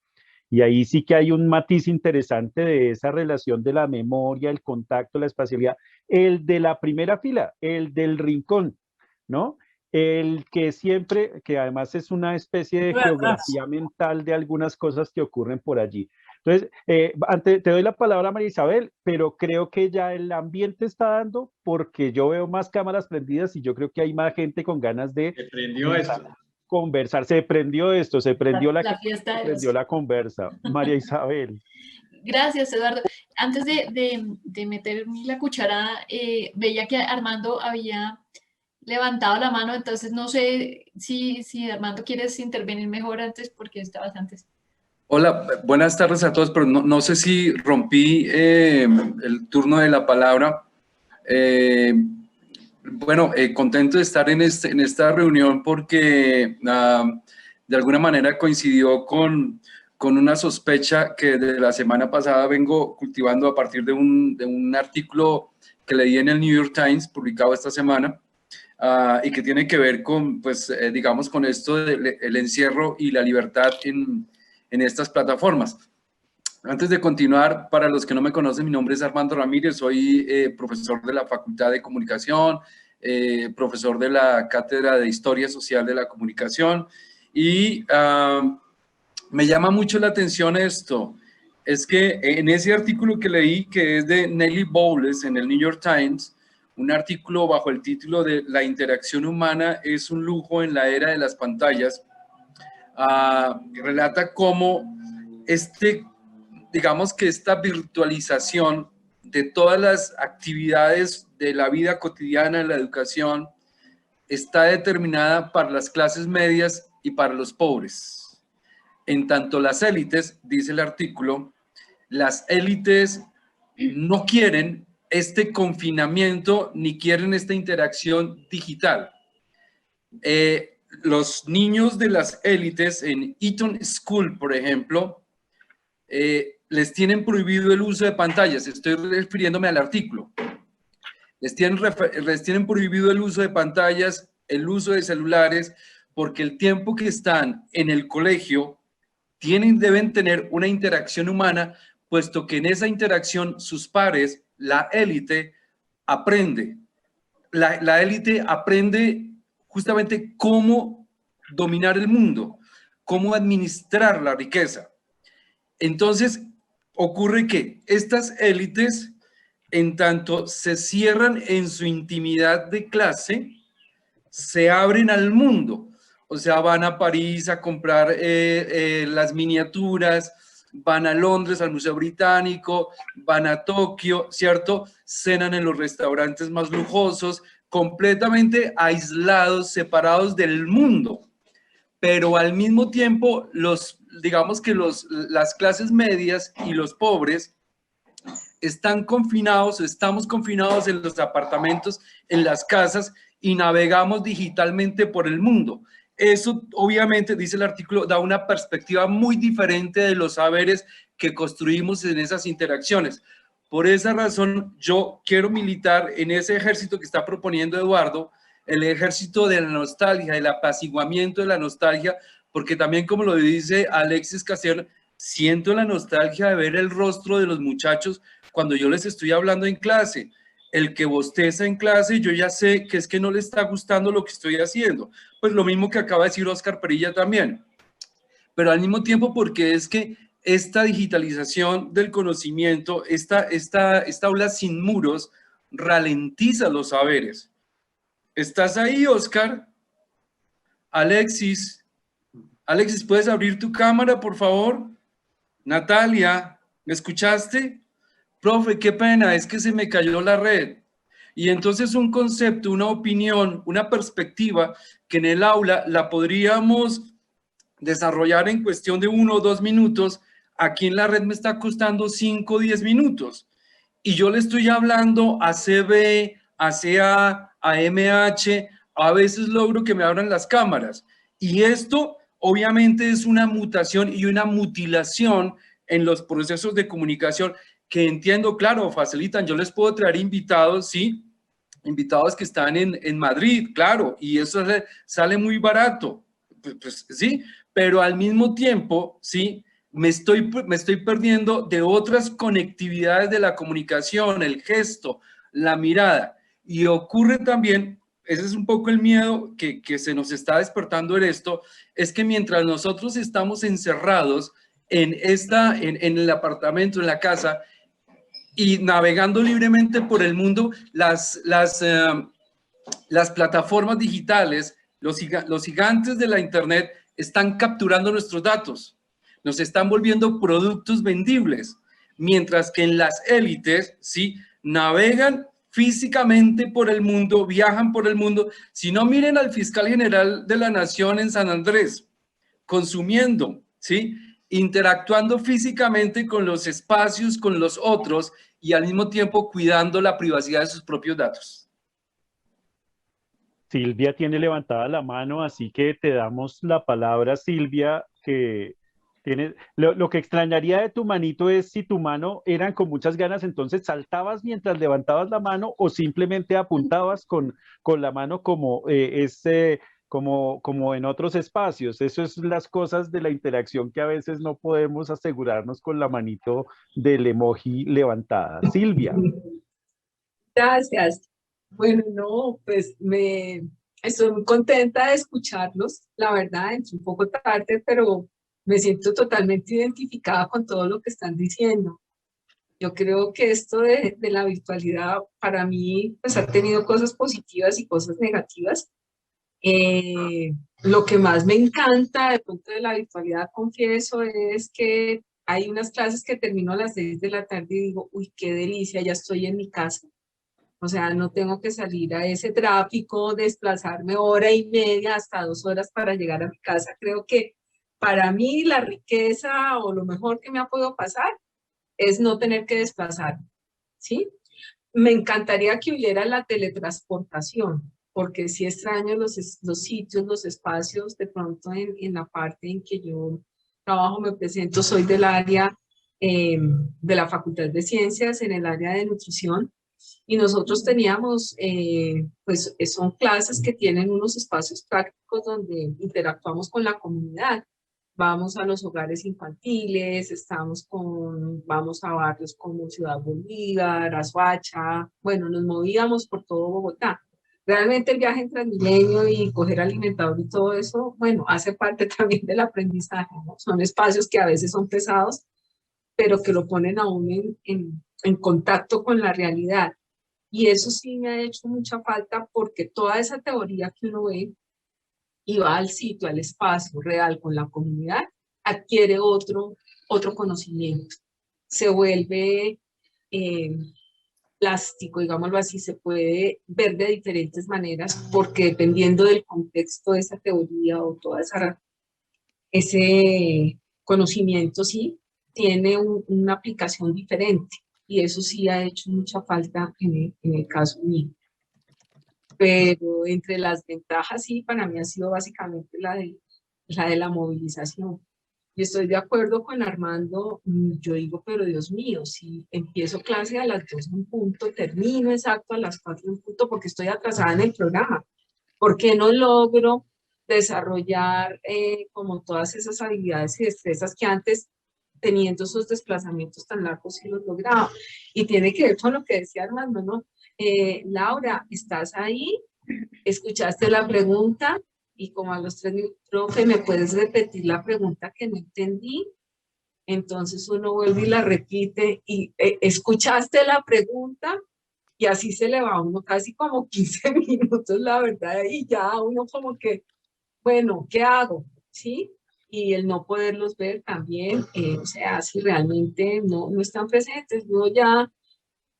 Y ahí sí que hay un matiz interesante de esa relación de la memoria, el contacto, la espacialidad. El de la primera fila, el del rincón, ¿no? El que siempre, que además es una especie de geografía mental de algunas cosas que ocurren por allí. Entonces, te doy la palabra a María Isabel, pero creo que ya el ambiente está dando porque yo veo más cámaras prendidas y yo creo que hay más gente con ganas de conversar. Se prendió esto, se prendió la fiesta, se prendió la conversa. María Isabel. Gracias, Eduardo. Antes de meter la cucharada, veía que Armando había levantado la mano, entonces no sé si Armando quieres intervenir mejor antes porque estabas antes. Hola, buenas tardes a todos, pero no sé si rompí el turno de la palabra. Bueno, contento de estar en esta reunión porque de alguna manera coincidió con una sospecha que de la semana pasada vengo cultivando a partir de un artículo que leí en el New York Times, publicado esta semana, y que tiene que ver con, pues, digamos, con esto del encierro y la libertad en estas plataformas. Antes de continuar, para los que no me conocen, mi nombre es Armando Ramírez, soy profesor de la Facultad de Comunicación, profesor de la Cátedra de Historia Social de la Comunicación, y me llama mucho la atención esto, es que en ese artículo que leí, que es de Nellie Bowles en el New York Times, un artículo bajo el título de La interacción humana es un lujo en la era de las pantallas, relata cómo digamos que esta virtualización de todas las actividades de la vida cotidiana, de la educación, está determinada para las clases medias y para los pobres. En tanto las élites, dice el artículo, las élites no quieren este confinamiento ni quieren esta interacción digital. Los niños de las élites en Eton School, por ejemplo, les tienen prohibido el uso de pantallas. Estoy refiriéndome al artículo. Les tienen prohibido el uso de pantallas, el uso de celulares, porque el tiempo que están en el colegio deben tener una interacción humana, puesto que en esa interacción sus pares, la élite, aprende. La élite aprende justamente cómo dominar el mundo, cómo administrar la riqueza. Entonces, ocurre que estas élites, en tanto se cierran en su intimidad de clase, se abren al mundo. O sea, van a París a comprar las miniaturas, van a Londres, al Museo Británico, van a Tokio, ¿cierto? Cenan en los restaurantes más lujosos, completamente aislados, separados del mundo. Pero al mismo tiempo, digamos que las clases medias y los pobres estamos confinados en los apartamentos, en las casas y navegamos digitalmente por el mundo. Eso obviamente, dice el artículo, da una perspectiva muy diferente de los saberes que construimos en esas interacciones. Por esa razón, yo quiero militar en ese ejército que está proponiendo Eduardo, el ejército de la nostalgia, el apaciguamiento de la nostalgia, porque también, como lo dice Alexis Castellón, siento la nostalgia de ver el rostro de los muchachos cuando yo les estoy hablando en clase. El que bosteza en clase, yo ya sé que es que no le está gustando lo que estoy haciendo. Pues lo mismo que acaba de decir Oscar Perilla también. Pero al mismo tiempo, porque es que esta digitalización del conocimiento, esta aula sin muros, ralentiza los saberes. ¿Estás ahí, Oscar? Alexis, ¿puedes abrir tu cámara, por favor? Natalia, ¿me escuchaste? Profe, qué pena, es que se me cayó la red. Y entonces un concepto, una opinión, una perspectiva que en el aula la podríamos desarrollar en cuestión de 1 o 2 minutos, aquí en la red me está costando 5 o 10 minutos. Y yo le estoy hablando a CB, a CA, a MH, a veces logro que me abran las cámaras. Y esto obviamente es una mutación y una mutilación en los procesos de comunicación que entiendo, claro, facilitan. Yo les puedo traer invitados, sí, invitados que están en Madrid, claro, y eso sale muy barato, pues sí, pero al mismo tiempo, sí, me estoy perdiendo de otras conectividades de la comunicación, el gesto, la mirada, y ocurre también, ese es un poco el miedo que se nos está despertando en esto, es que mientras nosotros estamos encerrados en el apartamento, en la casa, y navegando libremente por el mundo, las plataformas digitales, los gigantes de la internet están capturando nuestros datos, nos están volviendo productos vendibles, mientras que en las élites, sí, navegan físicamente por el mundo, viajan por el mundo. Si no, miren al fiscal general de la nación en San Andrés, consumiendo, ¿sí? Interactuando físicamente con los espacios, con los otros, y al mismo tiempo cuidando la privacidad de sus propios datos. Silvia tiene levantada la mano, así que te damos la palabra, Silvia, que tiene, lo que extrañaría de tu manito es si tu mano eran con muchas ganas, entonces saltabas mientras levantabas la mano o simplemente apuntabas con la mano como como en otros espacios. Eso es las cosas de la interacción que a veces no podemos asegurarnos con la manito del emoji levantada. Silvia. Gracias. Bueno, no, pues estoy muy contenta de escucharlos. La verdad, entré un poco tarde, pero me siento totalmente identificada con todo lo que están diciendo. Yo creo que esto de la virtualidad para mí pues ha tenido cosas positivas y cosas negativas. Lo que más me encanta de pronto de la virtualidad, confieso, es que hay unas clases que termino a las 6 de la tarde y digo, uy, qué delicia, ya estoy en mi casa. O sea, no tengo que salir a ese tráfico, desplazarme hora y media hasta 2 horas para llegar a mi casa. Creo que para mí la riqueza o lo mejor que me ha podido pasar es no tener que desplazarme, ¿sí? Me encantaría que hubiera la teletransportación, porque sí extraño los sitios, los espacios, de pronto en la parte en que yo trabajo, me presento, soy del área de la Facultad de Ciencias, en el área de nutrición, y nosotros teníamos, pues son clases que tienen unos espacios prácticos donde interactuamos con la comunidad. Vamos a los hogares infantiles, vamos a barrios como Ciudad Bolívar, Azuacha, bueno, nos movíamos por todo Bogotá. Realmente el viaje en Transmilenio y coger alimentador y todo eso, bueno, hace parte también del aprendizaje, ¿no? Son espacios que a veces son pesados, pero que lo ponen a uno en contacto con la realidad. Y eso sí me ha hecho mucha falta porque toda esa teoría que uno ve y va al sitio, al espacio real con la comunidad, adquiere otro conocimiento. Se vuelve plástico, digámoslo así, se puede ver de diferentes maneras porque dependiendo del contexto de esa teoría o toda ese conocimiento, sí, tiene una aplicación diferente. Y eso sí ha hecho mucha falta en el caso mío. Pero entre las ventajas, sí, para mí ha sido básicamente la de la movilización. Y estoy de acuerdo con Armando, yo digo, pero Dios mío, si empiezo clase a las 2 en punto, termino exacto a las 4 en punto porque estoy atrasada en el programa. ¿Por qué no logro desarrollar como todas esas habilidades y destrezas que antes, teniendo esos desplazamientos tan largos, sí los lograba? Y tiene que ver con lo que decía Armando, ¿no? Laura, ¿estás ahí? ¿Escuchaste la pregunta? Y como a los 3 minutos, profe, ¿me puedes repetir la pregunta que no entendí? Entonces uno vuelve y la repite y ¿escuchaste la pregunta? Y así se le va a uno casi como 15 minutos, la verdad, y ya uno como que, bueno, ¿qué hago? ¿Sí? Y el no poderlos ver también, o sea, si realmente no están presentes, uno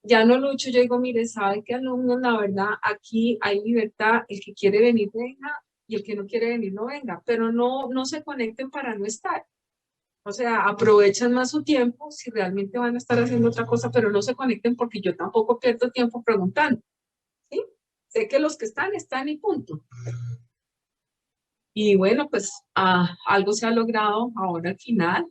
ya no lucho, yo digo, mire, ¿sabe qué, alumnos? La verdad, aquí hay libertad, el que quiere venir, venga, y el que no quiere venir, no venga, pero no se conecten para no estar. O sea, aprovechan más su tiempo si realmente van a estar haciendo otra cosa, pero no se conecten porque yo tampoco pierdo tiempo preguntando, ¿sí? Sé que los que están y punto. Y bueno, pues algo se ha logrado ahora al final.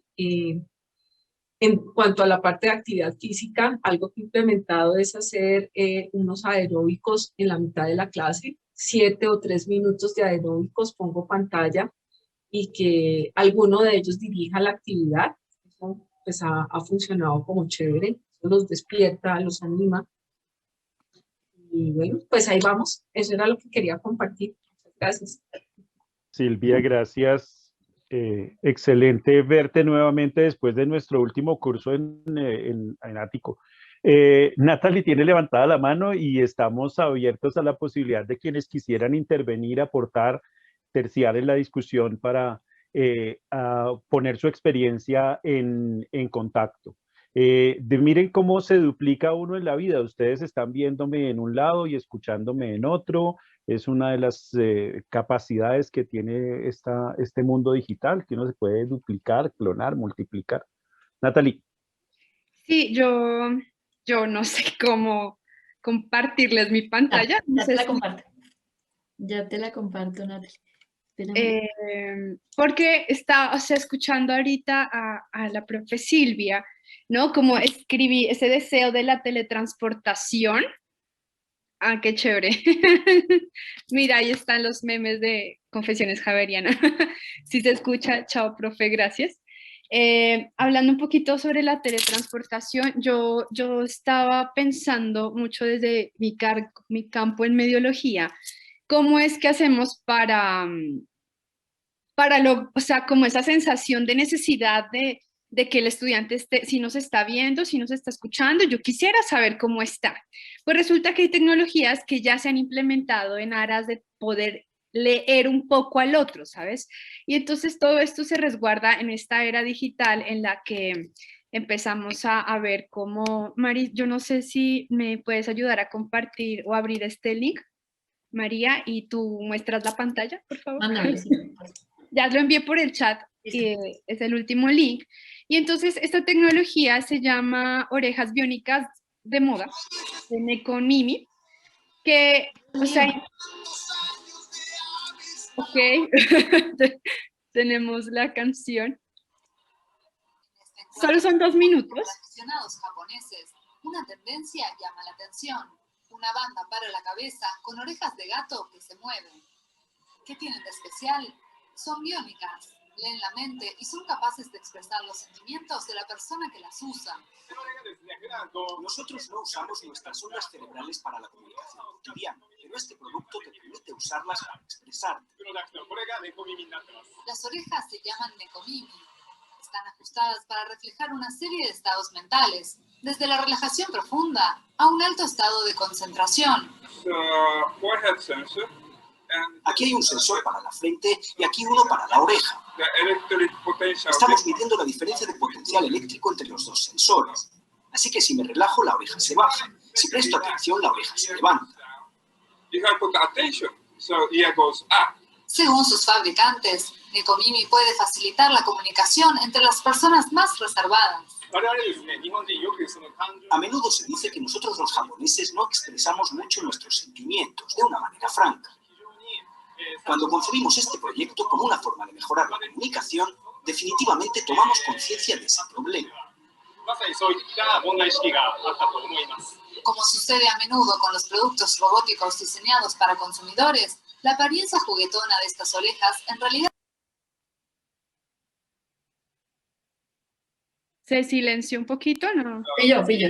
En cuanto a la parte de actividad física, algo que he implementado es hacer unos aeróbicos en la mitad de la clase, 7 o 3 minutos de aeróbicos, pongo pantalla y que alguno de ellos dirija la actividad. Eso pues ha funcionado como chévere, los despierta, los anima. Y bueno, pues ahí vamos, eso era lo que quería compartir. Muchas gracias. Silvia, gracias. Excelente verte nuevamente después de nuestro último curso en Ático. Natalie tiene levantada la mano y estamos abiertos a la posibilidad de quienes quisieran intervenir, aportar, terciar en la discusión para poner su experiencia en contacto. Miren cómo se duplica uno en la vida. Ustedes están viéndome en un lado y escuchándome en otro. Es una de las capacidades que tiene este mundo digital, que uno se puede duplicar, clonar, multiplicar. Natalie. Sí, yo no sé cómo compartirles mi pantalla. Ya te la comparto. Ya te la comparto, Natalie. Porque estaba escuchando ahorita a la profe Silvia, ¿no? Como escribí ese deseo de la teletransportación. Ah, qué chévere. Mira, ahí están los memes de Confesiones Javeriana. Si se escucha, chao, profe, gracias. Hablando un poquito sobre la teletransportación, yo estaba pensando mucho desde mi campo en mediología, cómo es que hacemos para o sea, como esa sensación de necesidad de que el estudiante esté, si nos está viendo, si nos está escuchando, yo quisiera saber cómo está. Pues resulta que hay tecnologías que ya se han implementado en aras de poder leer un poco al otro, ¿sabes? Y entonces todo esto se resguarda en esta era digital en la que empezamos a ver cómo, Mari, yo no sé si me puedes ayudar a compartir o abrir este link, María, y tú muestras la pantalla, por favor. Mándame, sí. Ya lo envié por el chat, es el último link. Y entonces esta tecnología se llama orejas biónicas de moda, de Nekomimi, que, o sea, ok, tenemos la canción. Solo son 2 minutos. Para aficionados japoneses, una tendencia llama la atención. Una banda para la cabeza con orejas de gato que se mueven. ¿Qué tienen de especial? Son biónicas, leen la mente y son capaces de expresar los sentimientos de la persona que las usa. Nosotros no usamos nuestras ondas cerebrales para la comunicación cotidiana, pero este producto te permite usarlas para expresarte. Las orejas se llaman Nekomimi. Están ajustadas para reflejar una serie de estados mentales, desde la relajación profunda a un alto estado de concentración. Aquí hay un sensor para la frente y aquí uno para la oreja. Estamos midiendo la diferencia de potencial eléctrico entre los dos sensores. Así que si me relajo, la oreja se baja. Si presto atención, la oreja se levanta. Según sus fabricantes, Nekomimi puede facilitar la comunicación entre las personas más reservadas. A menudo se dice que nosotros los japoneses no expresamos mucho nuestros sentimientos de una manera franca. Cuando concebimos este proyecto como una forma de mejorar la comunicación, definitivamente tomamos conciencia de ese problema. Como sucede a menudo con los productos robóticos diseñados para consumidores, la apariencia juguetona de estas orejas en realidad... ¿Se silenció un poquito? No. Fui yo.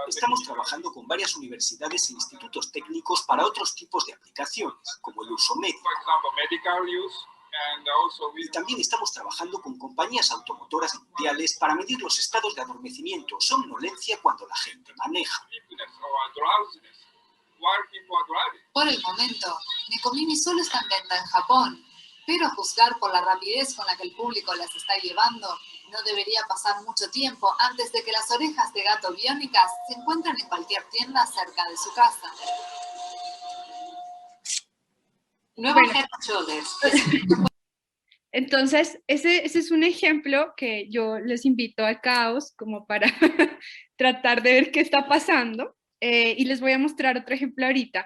Estamos trabajando con varias universidades e institutos técnicos para otros tipos de aplicaciones, como el uso médico. Y también estamos trabajando con compañías automotoras mundiales para medir los estados de adormecimiento o somnolencia cuando la gente maneja. Por el momento, Nekomimi solo está en venta en Japón, pero a juzgar por la rapidez con la que el público las está llevando, no debería pasar mucho tiempo antes de que las orejas de gato biónicas se encuentren en cualquier tienda cerca de su casa. Nuevo Head & Shoulders. Entonces, ese es un ejemplo que yo les invito al caos como para tratar de ver qué está pasando. Y les voy a mostrar otro ejemplo ahorita,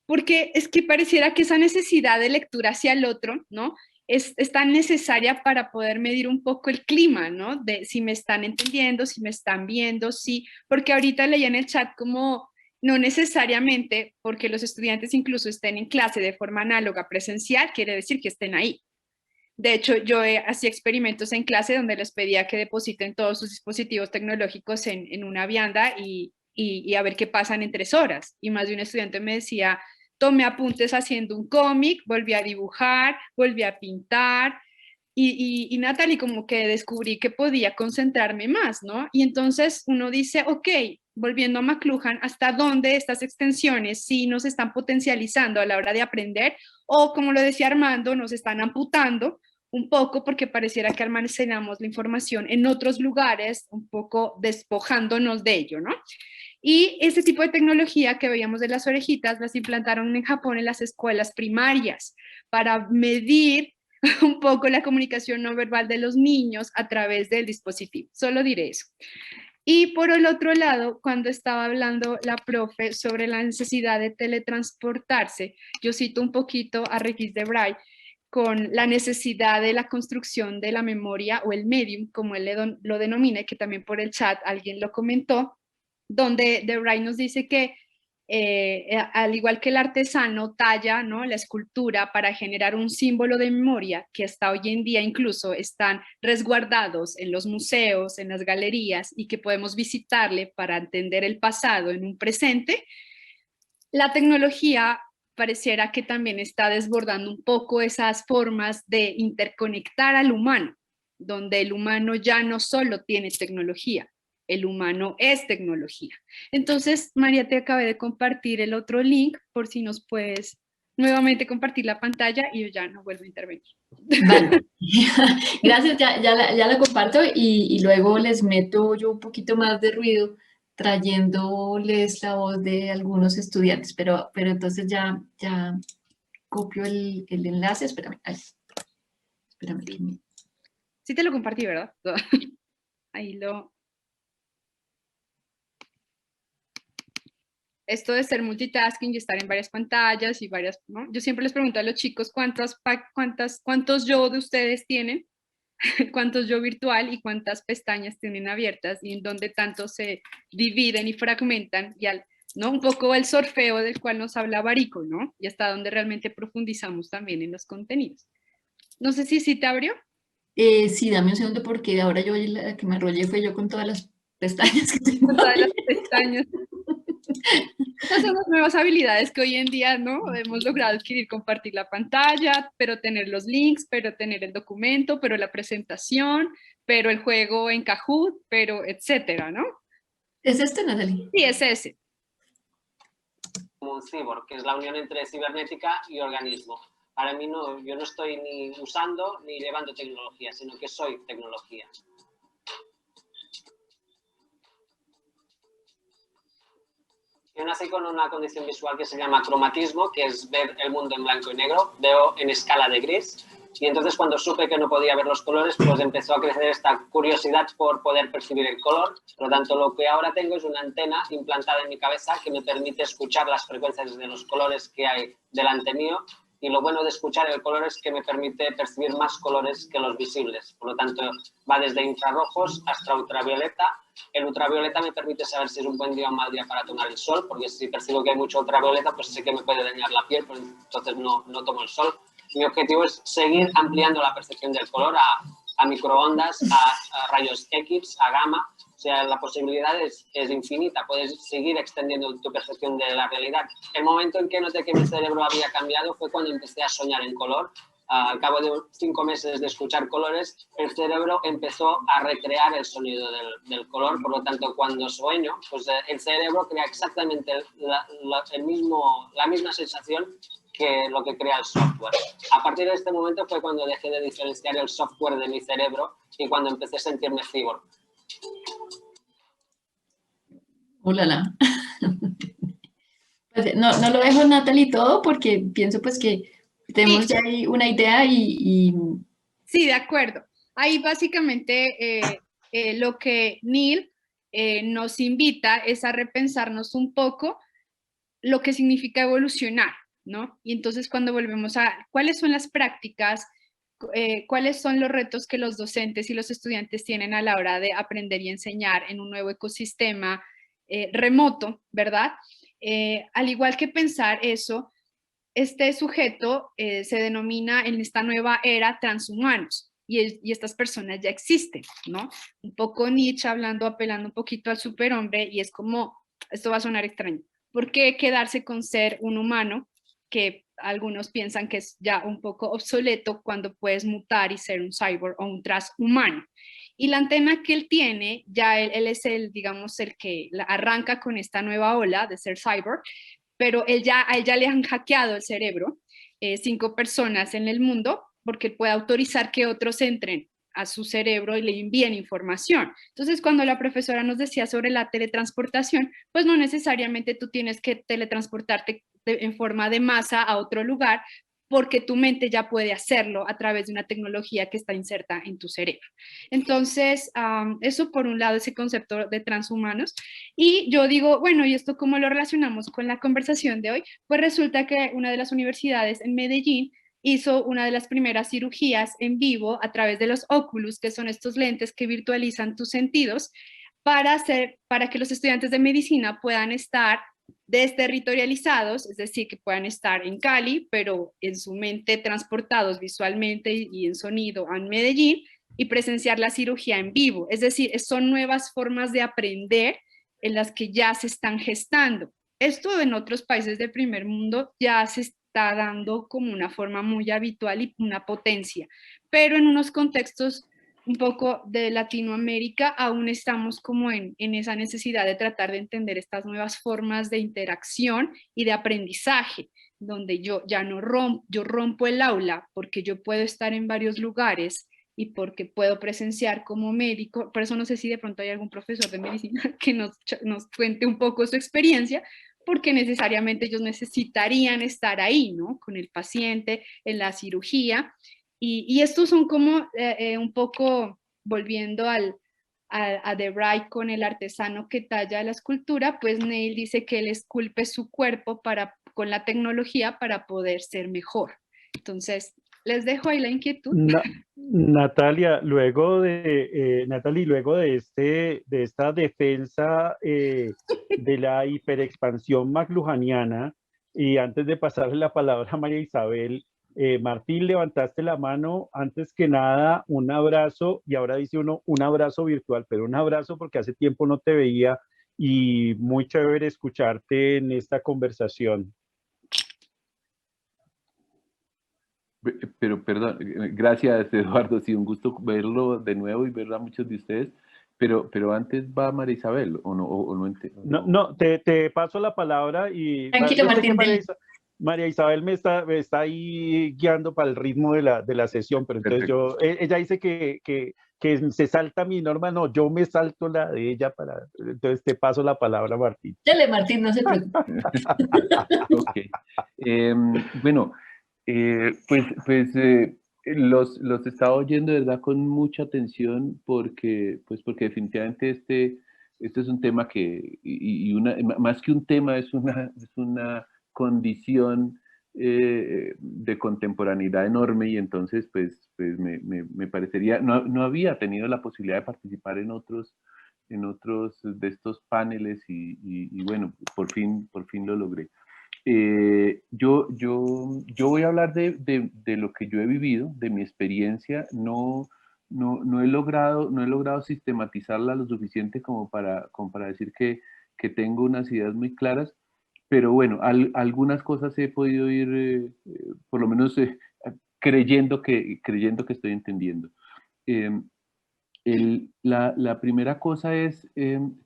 porque es que pareciera que esa necesidad de lectura hacia el otro, ¿no? es tan necesaria para poder medir un poco el clima, ¿no? De si me están entendiendo, si me están viendo, sí, porque ahorita leía en el chat como no necesariamente porque los estudiantes incluso estén en clase de forma análoga presencial, quiere decir que estén ahí. De hecho, yo hacía experimentos en clase donde les pedía que depositen todos sus dispositivos tecnológicos en una vianda y a ver qué pasan en 3 horas. Y más de un estudiante me decía, tomé apuntes haciendo un cómic, volví a dibujar, volví a pintar. Y Natalie, como que descubrí que podía concentrarme más, ¿no? Y entonces uno dice, ok, volviendo a McLuhan, ¿hasta dónde estas extensiones sí nos están potencializando a la hora de aprender? O, como lo decía Armando, nos están amputando un poco porque pareciera que almacenamos la información en otros lugares, un poco despojándonos de ello, ¿no? Y ese tipo de tecnología que veíamos de las orejitas las implantaron en Japón en las escuelas primarias para medir un poco la comunicación no verbal de los niños a través del dispositivo. Solo diré eso. Y por el otro lado, cuando estaba hablando la profe sobre la necesidad de teletransportarse, yo cito un poquito a Regis Debray con la necesidad de la construcción de la memoria o el medium, como él lo denomina, que también por el chat alguien lo comentó, donde Debray nos dice que al igual que el artesano talla, ¿no?, la escultura para generar un símbolo de memoria que hasta hoy en día incluso están resguardados en los museos, en las galerías y que podemos visitarle para entender el pasado en un presente, la tecnología pareciera que también está desbordando un poco esas formas de interconectar al humano, donde el humano ya no solo tiene tecnología, el humano es tecnología. Entonces, María, te acabé de compartir el otro link por si nos puedes nuevamente compartir la pantalla y yo ya no vuelvo a intervenir. Vale. Gracias, ya la comparto y luego les meto yo un poquito más de ruido trayéndoles la voz de algunos estudiantes, pero entonces ya copio el enlace, espérame. Sí te lo compartí, ¿verdad? Ahí lo... Esto de ser multitasking y estar en varias pantallas y varias, ¿no? Yo siempre les pregunto a los chicos cuántos yo de ustedes tienen, cuántos yo virtual y cuántas pestañas tienen abiertas y en dónde tanto se dividen y fragmentan, y ¿no? Un poco el sorfeo del cual nos habla Barico, ¿no? Y hasta donde realmente profundizamos también en los contenidos. No sé si te abrió. Sí, dame un segundo porque ahora yo la que me enrollé fue yo con todas las pestañas que tengo. Con todas las pestañas. Estas son las nuevas habilidades que hoy en día, ¿no?, hemos logrado adquirir: compartir la pantalla, pero tener los links, pero tener el documento, pero la presentación, pero el juego en Kahoot, pero etcétera, ¿no? ¿Es este, Natalie? Sí, es ese. Como un cyborg, que es la unión entre cibernética y organismo. Para mí no, yo no estoy ni usando ni llevando tecnología, sino que soy tecnología. Yo nací con una condición visual que se llama cromatismo, que es ver el mundo en blanco y negro, veo en escala de gris, y entonces cuando supe que no podía ver los colores, pues empezó a crecer esta curiosidad por poder percibir el color. Por lo tanto, lo que ahora tengo es una antena implantada en mi cabeza que me permite escuchar las frecuencias de los colores que hay delante mío, y lo bueno de escuchar el color es que me permite percibir más colores que los visibles. Por lo tanto, va desde infrarrojos hasta ultravioleta. El ultravioleta me permite saber si es un buen día o un mal día para tomar el sol, porque si percibo que hay mucho ultravioleta, pues sé que me puede dañar la piel, pues entonces no tomo el sol. Mi objetivo es seguir ampliando la percepción del color a microondas, a rayos X, a gamma. O sea, la posibilidad es infinita, puedes seguir extendiendo tu percepción de la realidad. El momento en que noté que mi cerebro había cambiado fue cuando empecé a soñar en color. Al cabo de 5 meses de escuchar colores, el cerebro empezó a recrear el sonido del color. Por lo tanto, cuando sueño, pues el cerebro crea exactamente la misma sensación que lo que crea el software. A partir de este momento fue cuando dejé de diferenciar el software de mi cerebro y cuando empecé a sentirme cyborg. ¡Ulala! Pues, no lo dejo, Natalie, todo porque pienso pues que tenemos ya ahí una idea y... Sí, de acuerdo. Ahí básicamente lo que Neil nos invita es a repensarnos un poco lo que significa evolucionar, ¿no? Y entonces cuando volvemos a cuáles son las prácticas cuáles son los retos que los docentes y los estudiantes tienen a la hora de aprender y enseñar en un nuevo ecosistema remoto, ¿verdad? Al igual que pensar eso, este sujeto se denomina en esta nueva era transhumanos y estas personas ya existen, ¿no? Un poco Nietzsche apelando un poquito al superhombre y es como, esto va a sonar extraño, ¿por qué quedarse con ser un humano que algunos piensan que es ya un poco obsoleto cuando puedes mutar y ser un cyborg o un transhumano? Y la antena que él tiene, ya él es el, digamos, el que arranca con esta nueva ola de ser cyborg, pero a él ya le han hackeado el cerebro 5 personas en el mundo porque él puede autorizar que otros entren a su cerebro y le envíen información. Entonces, cuando la profesora nos decía sobre la teletransportación, pues no necesariamente tú tienes que teletransportarte en forma de masa a otro lugar, porque tu mente ya puede hacerlo a través de una tecnología que está inserta en tu cerebro. Entonces, eso por un lado, ese concepto de transhumanos. Y yo digo, bueno, ¿y esto cómo lo relacionamos con la conversación de hoy? Pues resulta que una de las universidades en Medellín hizo una de las primeras cirugías en vivo a través de los Oculus, que son estos lentes que virtualizan tus sentidos, para que los estudiantes de medicina puedan estar desterritorializados, es decir, que puedan estar en Cali, pero en su mente transportados visualmente y en sonido a Medellín y presenciar la cirugía en vivo. Es decir, son nuevas formas de aprender en las que ya se están gestando. Esto en otros países del primer mundo ya se está dando como una forma muy habitual y una potencia, pero en unos contextos un poco de Latinoamérica, aún estamos como en esa necesidad de tratar de entender estas nuevas formas de interacción y de aprendizaje, donde yo ya no rompo el aula porque yo puedo estar en varios lugares y porque puedo presenciar como médico. Por eso no sé si de pronto hay algún profesor de medicina que nos cuente un poco su experiencia, porque necesariamente ellos necesitarían estar ahí, ¿no? Con el paciente, en la cirugía. Y estos son como un poco volviendo a De Wright con el artesano que talla la escultura, pues Neil dice que él esculpe su cuerpo con la tecnología para poder ser mejor. Entonces, les dejo ahí la inquietud. Natalia, luego de esta defensa de la hiperexpansión McLuhaniana, y antes de pasarle la palabra a María Isabel, Martín, levantaste la mano. Antes que nada, un abrazo, y ahora dice uno un abrazo virtual, pero un abrazo porque hace tiempo no te veía y muy chévere escucharte en esta conversación. Pero perdón, gracias Eduardo, sí, un gusto verlo de nuevo y ver a muchos de ustedes, pero antes va María Isabel, ¿o no? No, te paso la palabra y... Tranquilo, Martín. María Isabel me está ahí guiando para el ritmo de la sesión, pero entonces ella dice que se salta mi norma, no, yo me salto la de ella entonces te paso la palabra, Martín. Dale, Martín, no se preocupe. Ok, bueno, los estaba oyendo de verdad con mucha atención porque definitivamente este es un tema que, más que un tema, es una condición de contemporaneidad enorme, y entonces me parecería, no había tenido la posibilidad de participar en otros de estos paneles y bueno, por fin lo logré. Yo voy a hablar de lo que yo he vivido, de mi experiencia. No he logrado sistematizarla lo suficiente como para decir que tengo unas ideas muy claras, pero bueno, algunas cosas he podido ir, por lo menos creyendo que estoy entendiendo. La primera cosa es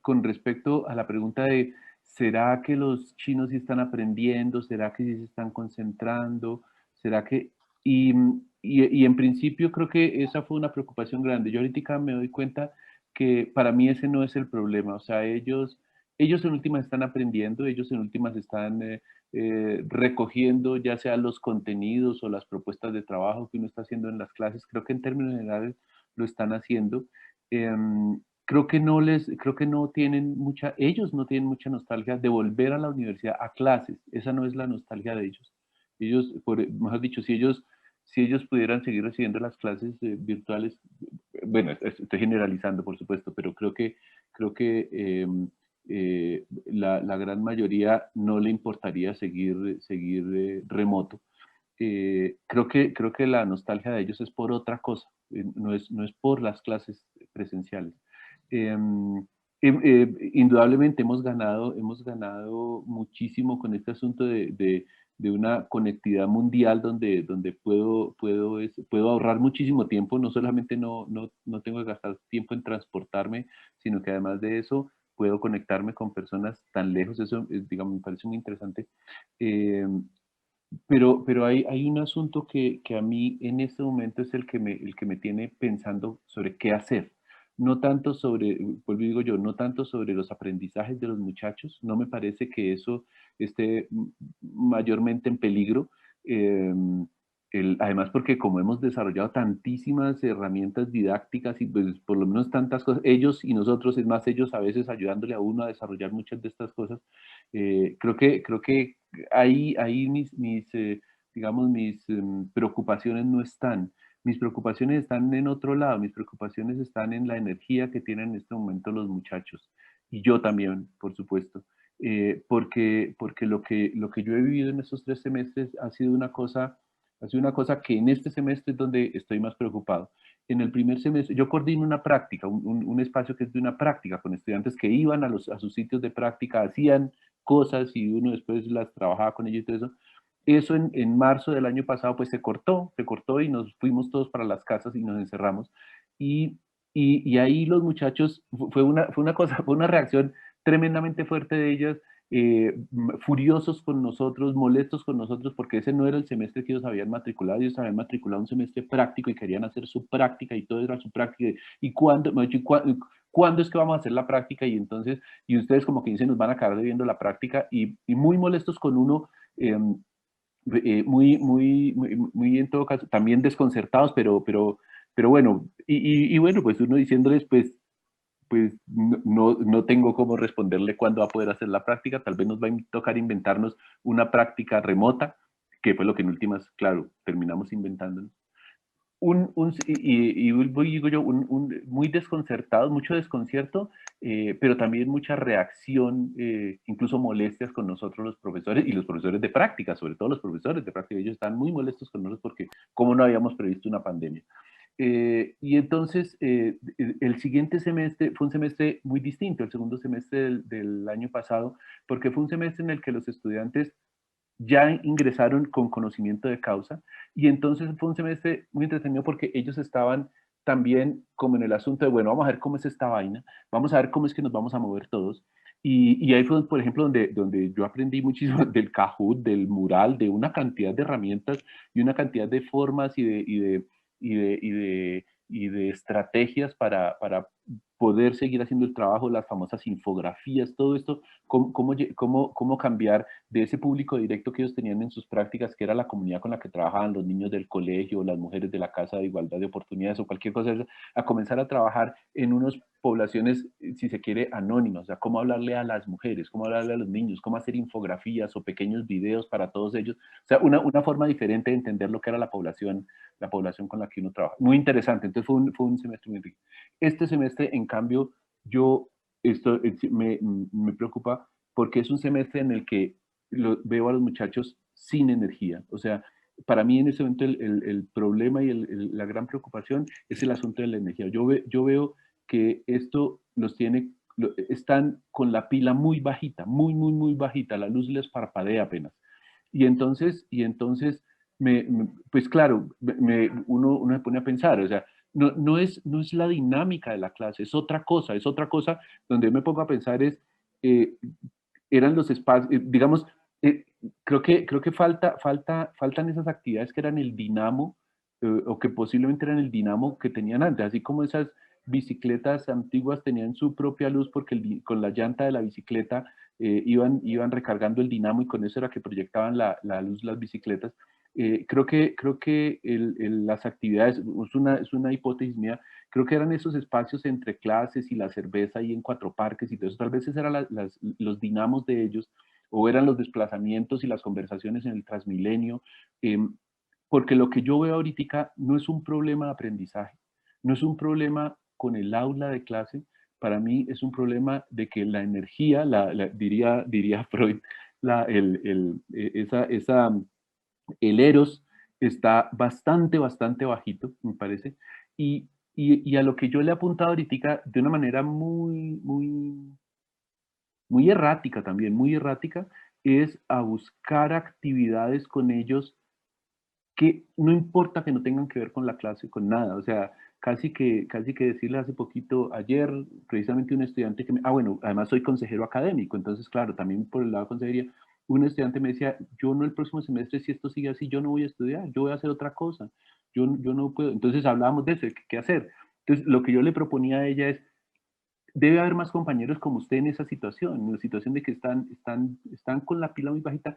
con respecto a la pregunta de ¿será que los chinos sí están aprendiendo? ¿Será que sí se están concentrando? ¿Será que...? Y en principio creo que esa fue una preocupación grande. Yo ahorita me doy cuenta que para mí ese no es el problema. O sea, ellos en últimas están aprendiendo, ellos en últimas están recogiendo ya sea los contenidos o las propuestas de trabajo que uno está haciendo en las clases. Creo que en términos generales lo están haciendo. Creo que ellos no tienen mucha nostalgia de volver a la universidad a clases. Esa no es la nostalgia de ellos. Mejor dicho, si ellos si ellos pudieran seguir recibiendo las clases virtuales, bueno, estoy generalizando por supuesto, pero creo que la gran mayoría no le importaría seguir remoto. Creo que la nostalgia de ellos es por otra cosa, no es por las clases presenciales. Indudablemente hemos ganado muchísimo con este asunto de una conectividad mundial donde puedo ahorrar muchísimo tiempo. No solamente no tengo que gastar tiempo en transportarme, sino que además de eso puedo conectarme con personas tan lejos. Eso, digamos, me parece muy interesante. Pero hay un asunto que a mí en este momento es el que me tiene pensando sobre qué hacer. No tanto sobre, vuelvo y digo yo, no tanto sobre los aprendizajes de los muchachos. No me parece que eso esté mayormente en peligro. Además, porque como hemos desarrollado tantísimas herramientas didácticas y pues por lo menos tantas cosas, ellos y nosotros, es más, ellos a veces ayudándole a uno a desarrollar muchas de estas cosas, creo que ahí digamos, mis preocupaciones no están. Mis preocupaciones están en otro lado, mis preocupaciones están en la energía que tienen en este momento los muchachos. Y yo también, por supuesto. Porque lo que yo he vivido en estos 3 semestres ha sido una cosa que en este semestre es donde estoy más preocupado. En el primer semestre, yo coordino una práctica, un espacio que es de una práctica con estudiantes que iban a sus sitios de práctica, hacían cosas y uno después las trabajaba con ellos y todo eso. Eso en marzo del año pasado pues se cortó y nos fuimos todos para las casas y nos encerramos. Y ahí los muchachos, fue una reacción tremendamente fuerte de ellas, furiosos con nosotros, molestos con nosotros, porque ese no era el semestre que ellos habían matriculado. Ellos habían matriculado un semestre práctico y querían hacer su práctica y todo era su práctica. ¿Y cuándo es que vamos a hacer la práctica? Y entonces, y ustedes como que dicen, nos van a acabar debiendo la práctica y muy molestos con uno. Muy en todo caso, también desconcertados, pero bueno, y bueno, pues uno diciéndoles, pues no tengo cómo responderle cuándo va a poder hacer la práctica, tal vez nos va a tocar inventarnos una práctica remota, que fue lo que en últimas, claro, terminamos inventando. Digo yo, muy desconcertados, mucho desconcierto, pero también mucha reacción, incluso molestias con nosotros los profesores y los profesores de práctica, sobre todo los profesores de práctica. Ellos están muy molestos con nosotros porque como no habíamos previsto una pandemia. Y entonces el siguiente semestre fue un semestre muy distinto, el segundo semestre del año pasado, porque fue un semestre en el que los estudiantes ya ingresaron con conocimiento de causa y entonces fue un semestre muy entretenido porque ellos estaban también como en el asunto de, bueno, vamos a ver cómo es esta vaina, vamos a ver cómo es que nos vamos a mover todos. Y ahí fue, por ejemplo, donde yo aprendí muchísimo del Kahoot, del mural, de una cantidad de herramientas y una cantidad de formas y de estrategias para poder seguir haciendo el trabajo, las famosas infografías, todo esto, cómo cambiar de ese público directo que ellos tenían en sus prácticas, que era la comunidad con la que trabajaban los niños del colegio, las mujeres de la Casa de Igualdad de Oportunidades o cualquier cosa, a comenzar a trabajar en unas poblaciones, si se quiere, anónimas, o sea, cómo hablarle a las mujeres, cómo hablarle a los niños, cómo hacer infografías o pequeños videos para todos ellos, o sea, una forma diferente de entender lo que era la población con la que uno trabaja. Muy interesante, entonces fue un semestre muy rico. Este semestre, en cambio, esto me preocupa porque es un semestre en el que veo a los muchachos sin energía. O sea, para mí en este momento el problema y la gran preocupación es el asunto de la energía. Yo veo que esto están con la pila muy bajita, muy bajita, la luz les parpadea apenas. Y entonces pues claro, uno se pone a pensar, o sea, no es la dinámica de la clase, es otra cosa donde yo me pongo a pensar eran los espacios, digamos, creo que faltan esas actividades que eran el dinamo, o que posiblemente eran el dinamo que tenían antes, así como esas bicicletas antiguas tenían su propia luz porque con la llanta de la bicicleta iban recargando el dinamo y con eso era que proyectaban la luz las bicicletas. Creo que las actividades, es una hipótesis mía, creo que eran esos espacios entre clases y la cerveza y en Cuatro Parques y todo eso, tal vez esos eran los dinamos de ellos, o eran los desplazamientos y las conversaciones en el Transmilenio, porque lo que yo veo ahorita no es un problema de aprendizaje, no es un problema con el aula de clase, para mí es un problema de que la energía, diría Freud, el eros está bastante bajito, me parece, y a lo que yo le he apuntado ahorita de una manera muy errática también, muy errática, es a buscar actividades con ellos que no importa que no tengan que ver con la clase, con nada, o sea, casi que decirle hace poquito, ayer, precisamente un estudiante que bueno, además soy consejero académico, entonces claro, también por el lado de consejería, un estudiante me decía, yo no el próximo semestre, si esto sigue así, yo no voy a estudiar, yo voy a hacer otra cosa, yo no puedo, entonces hablábamos de eso, ¿qué hacer? Entonces lo que yo le proponía a ella es, debe haber más compañeros como usted en esa situación, en la situación de que están con la pila muy bajita.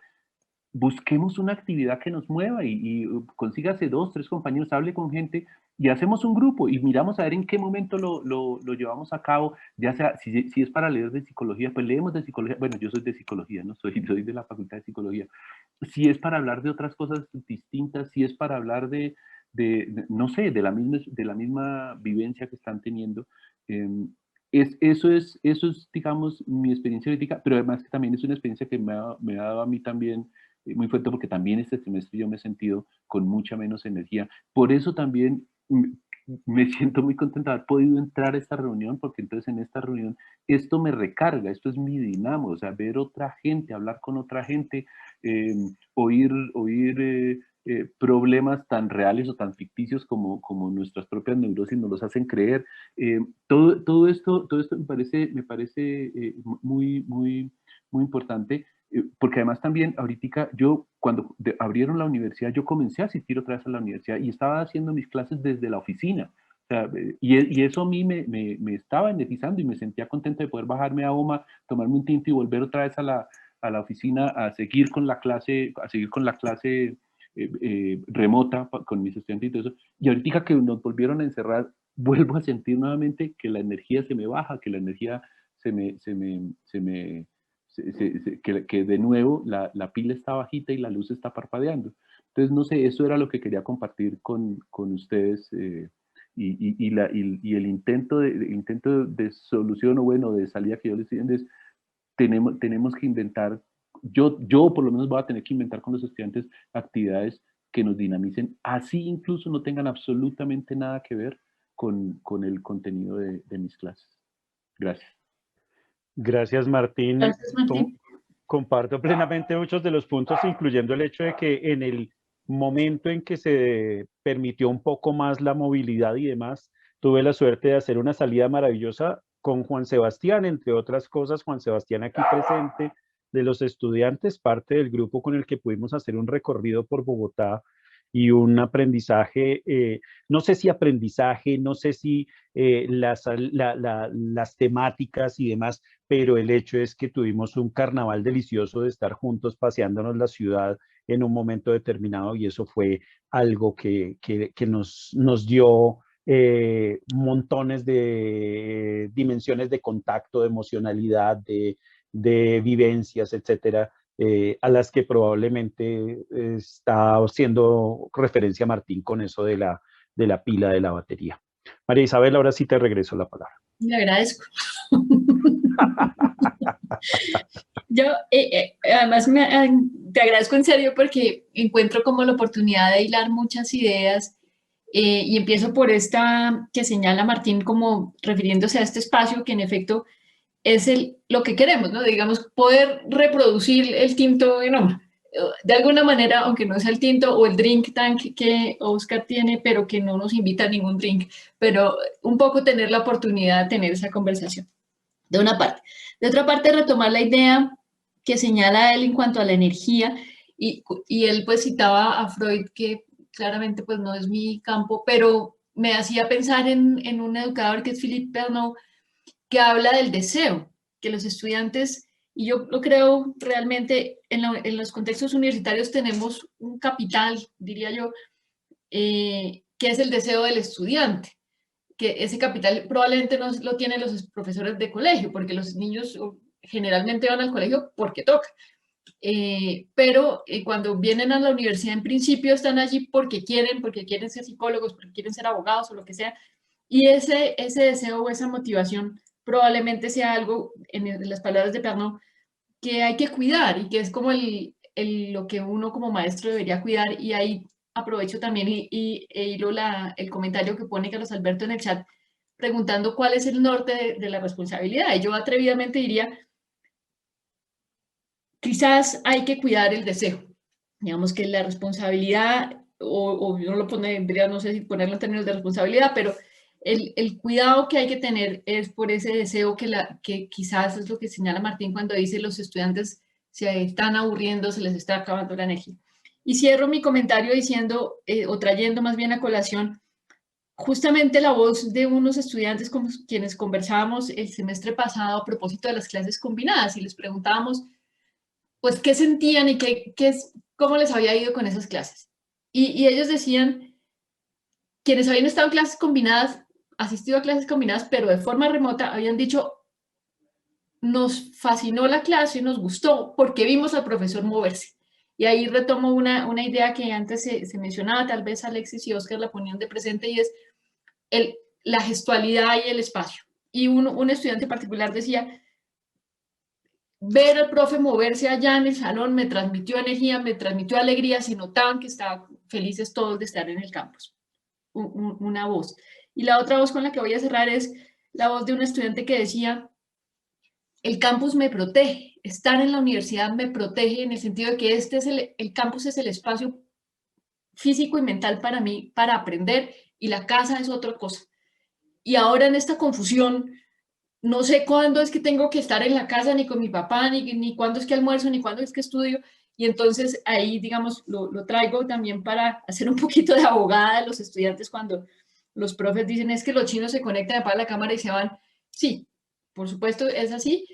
Busquemos una actividad que nos mueva y consígase 2, 3 compañeros, hable con gente y hacemos un grupo y miramos a ver en qué momento lo llevamos a cabo, ya sea, si es para leer de psicología, pues leemos de psicología, bueno, yo soy de psicología, ¿no? Soy de la Facultad de Psicología. Si es para hablar de otras cosas distintas, si es para hablar no sé, de la misma vivencia que están teniendo, eso es, digamos, mi experiencia ahorita, pero además que también es una experiencia que me ha dado a mí también muy fuerte, porque también este semestre yo me he sentido con mucha menos energía. Por eso también me siento muy contento de haber podido entrar a esta reunión, porque entonces en esta reunión esto me recarga, esto es mi dinamo, o sea, ver otra gente, hablar con otra gente, oír problemas tan reales o tan ficticios como nuestras propias neurosis nos los hacen creer. Todo esto me parece muy importante, porque además también ahorita yo, cuando abrieron la universidad, yo comencé a asistir otra vez a la universidad y estaba haciendo mis clases desde la oficina. O sea, y eso a mí me estaba energizando y me sentía contento de poder bajarme a OMA, tomarme un tinto y volver otra vez a la oficina a seguir con la clase, remota con mis estudiantes y todo eso. Y ahorita que nos volvieron a encerrar, vuelvo a sentir nuevamente que la energía se me baja, que la energía que de nuevo la pila está bajita y la luz está parpadeando. Entonces, no sé, eso era lo que quería compartir con ustedes, y el intento de solución, o bueno, de salida que yo les digo es, tenemos que inventar, yo por lo menos voy a tener que inventar con los estudiantes actividades que nos dinamicen, así incluso no tengan absolutamente nada que ver con el contenido de mis clases. Gracias. Gracias, Martín. Gracias, Martín. Comparto plenamente muchos de los puntos, incluyendo el hecho de que en el momento en que se permitió un poco más la movilidad y demás, tuve la suerte de hacer una salida maravillosa con Juan Sebastián, entre otras cosas, Juan Sebastián aquí presente, de los estudiantes, parte del grupo con el que pudimos hacer un recorrido por Bogotá y un aprendizaje, no sé si aprendizaje, no sé si las temáticas y demás, pero el hecho es que tuvimos un carnaval delicioso de estar juntos paseándonos la ciudad en un momento determinado, y eso fue algo que nos dio montones de dimensiones de contacto, de emocionalidad, de vivencias, etcétera, a las que probablemente está haciendo referencia Martín con eso de la pila de la batería. María Isabel, ahora sí te regreso la palabra. Le agradezco. Yo, además, te agradezco en serio porque encuentro como la oportunidad de hilar muchas ideas, y empiezo por esta que señala Martín como refiriéndose a este espacio que en efecto es lo que queremos, ¿no? Digamos, poder reproducir el tinto en OMA. De alguna manera, aunque no sea el tinto o el drink tank que Oscar tiene, pero que no nos invita a ningún drink, pero un poco tener la oportunidad de tener esa conversación, de una parte. De otra parte, retomar la idea que señala él en cuanto a la energía, y él pues citaba a Freud, que claramente pues no es mi campo, pero me hacía pensar en un educador que es Philippe Pernoud, que habla del deseo, que los estudiantes, y yo lo creo realmente, en los contextos universitarios tenemos un capital, diría yo, que es el deseo del estudiante, que ese capital probablemente no lo tienen los profesores de colegio, porque los niños generalmente van al colegio porque toca, pero cuando vienen a la universidad en principio están allí porque quieren ser psicólogos, porque quieren ser abogados o lo que sea, y ese deseo o esa motivación probablemente sea algo, en las palabras de Pernod, que hay que cuidar y que es como lo que uno como maestro debería cuidar. Y ahí aprovecho también e hilo el comentario que pone Carlos Alberto en el chat preguntando cuál es el norte de la responsabilidad. Y yo atrevidamente diría, quizás hay que cuidar el deseo. Digamos que la responsabilidad, o yo lo pondría, no sé si ponerlo en términos de responsabilidad, pero el cuidado que hay que tener es por ese deseo que quizás es lo que señala Martín cuando dice los estudiantes se están aburriendo, se les está acabando la energía. Y cierro mi comentario diciendo, o trayendo más bien a colación, justamente la voz de unos estudiantes con quienes conversábamos el semestre pasado a propósito de las clases combinadas y les preguntábamos, pues, qué sentían y cómo les había ido con esas clases. Y ellos decían, quienes habían estado en clases combinadas, asistido a clases combinadas, pero de forma remota, habían dicho, nos fascinó la clase, nos gustó, porque vimos al profesor moverse. Y ahí retomo una idea que antes se mencionaba, tal vez Alexis y Oscar la ponían de presente, y es la gestualidad y el espacio. Y un estudiante particular decía, ver al profe moverse allá en el salón me transmitió energía, me transmitió alegría, se notaban que estaban felices todos de estar en el campus. Una voz. Y la otra voz con la que voy a cerrar es la voz de un estudiante que decía, el campus me protege, estar en la universidad me protege en el sentido de que el campus es el espacio físico y mental para mí, para aprender, y la casa es otra cosa. Y ahora en esta confusión, no sé cuándo es que tengo que estar en la casa, ni con mi papá, ni cuándo es que almuerzo, ni cuándo es que estudio. Y entonces ahí, digamos, lo traigo también para hacer un poquito de abogada de los estudiantes cuando los profes dicen es que los chinos se conectan, apagan la cámara y se van. Sí, por supuesto es así.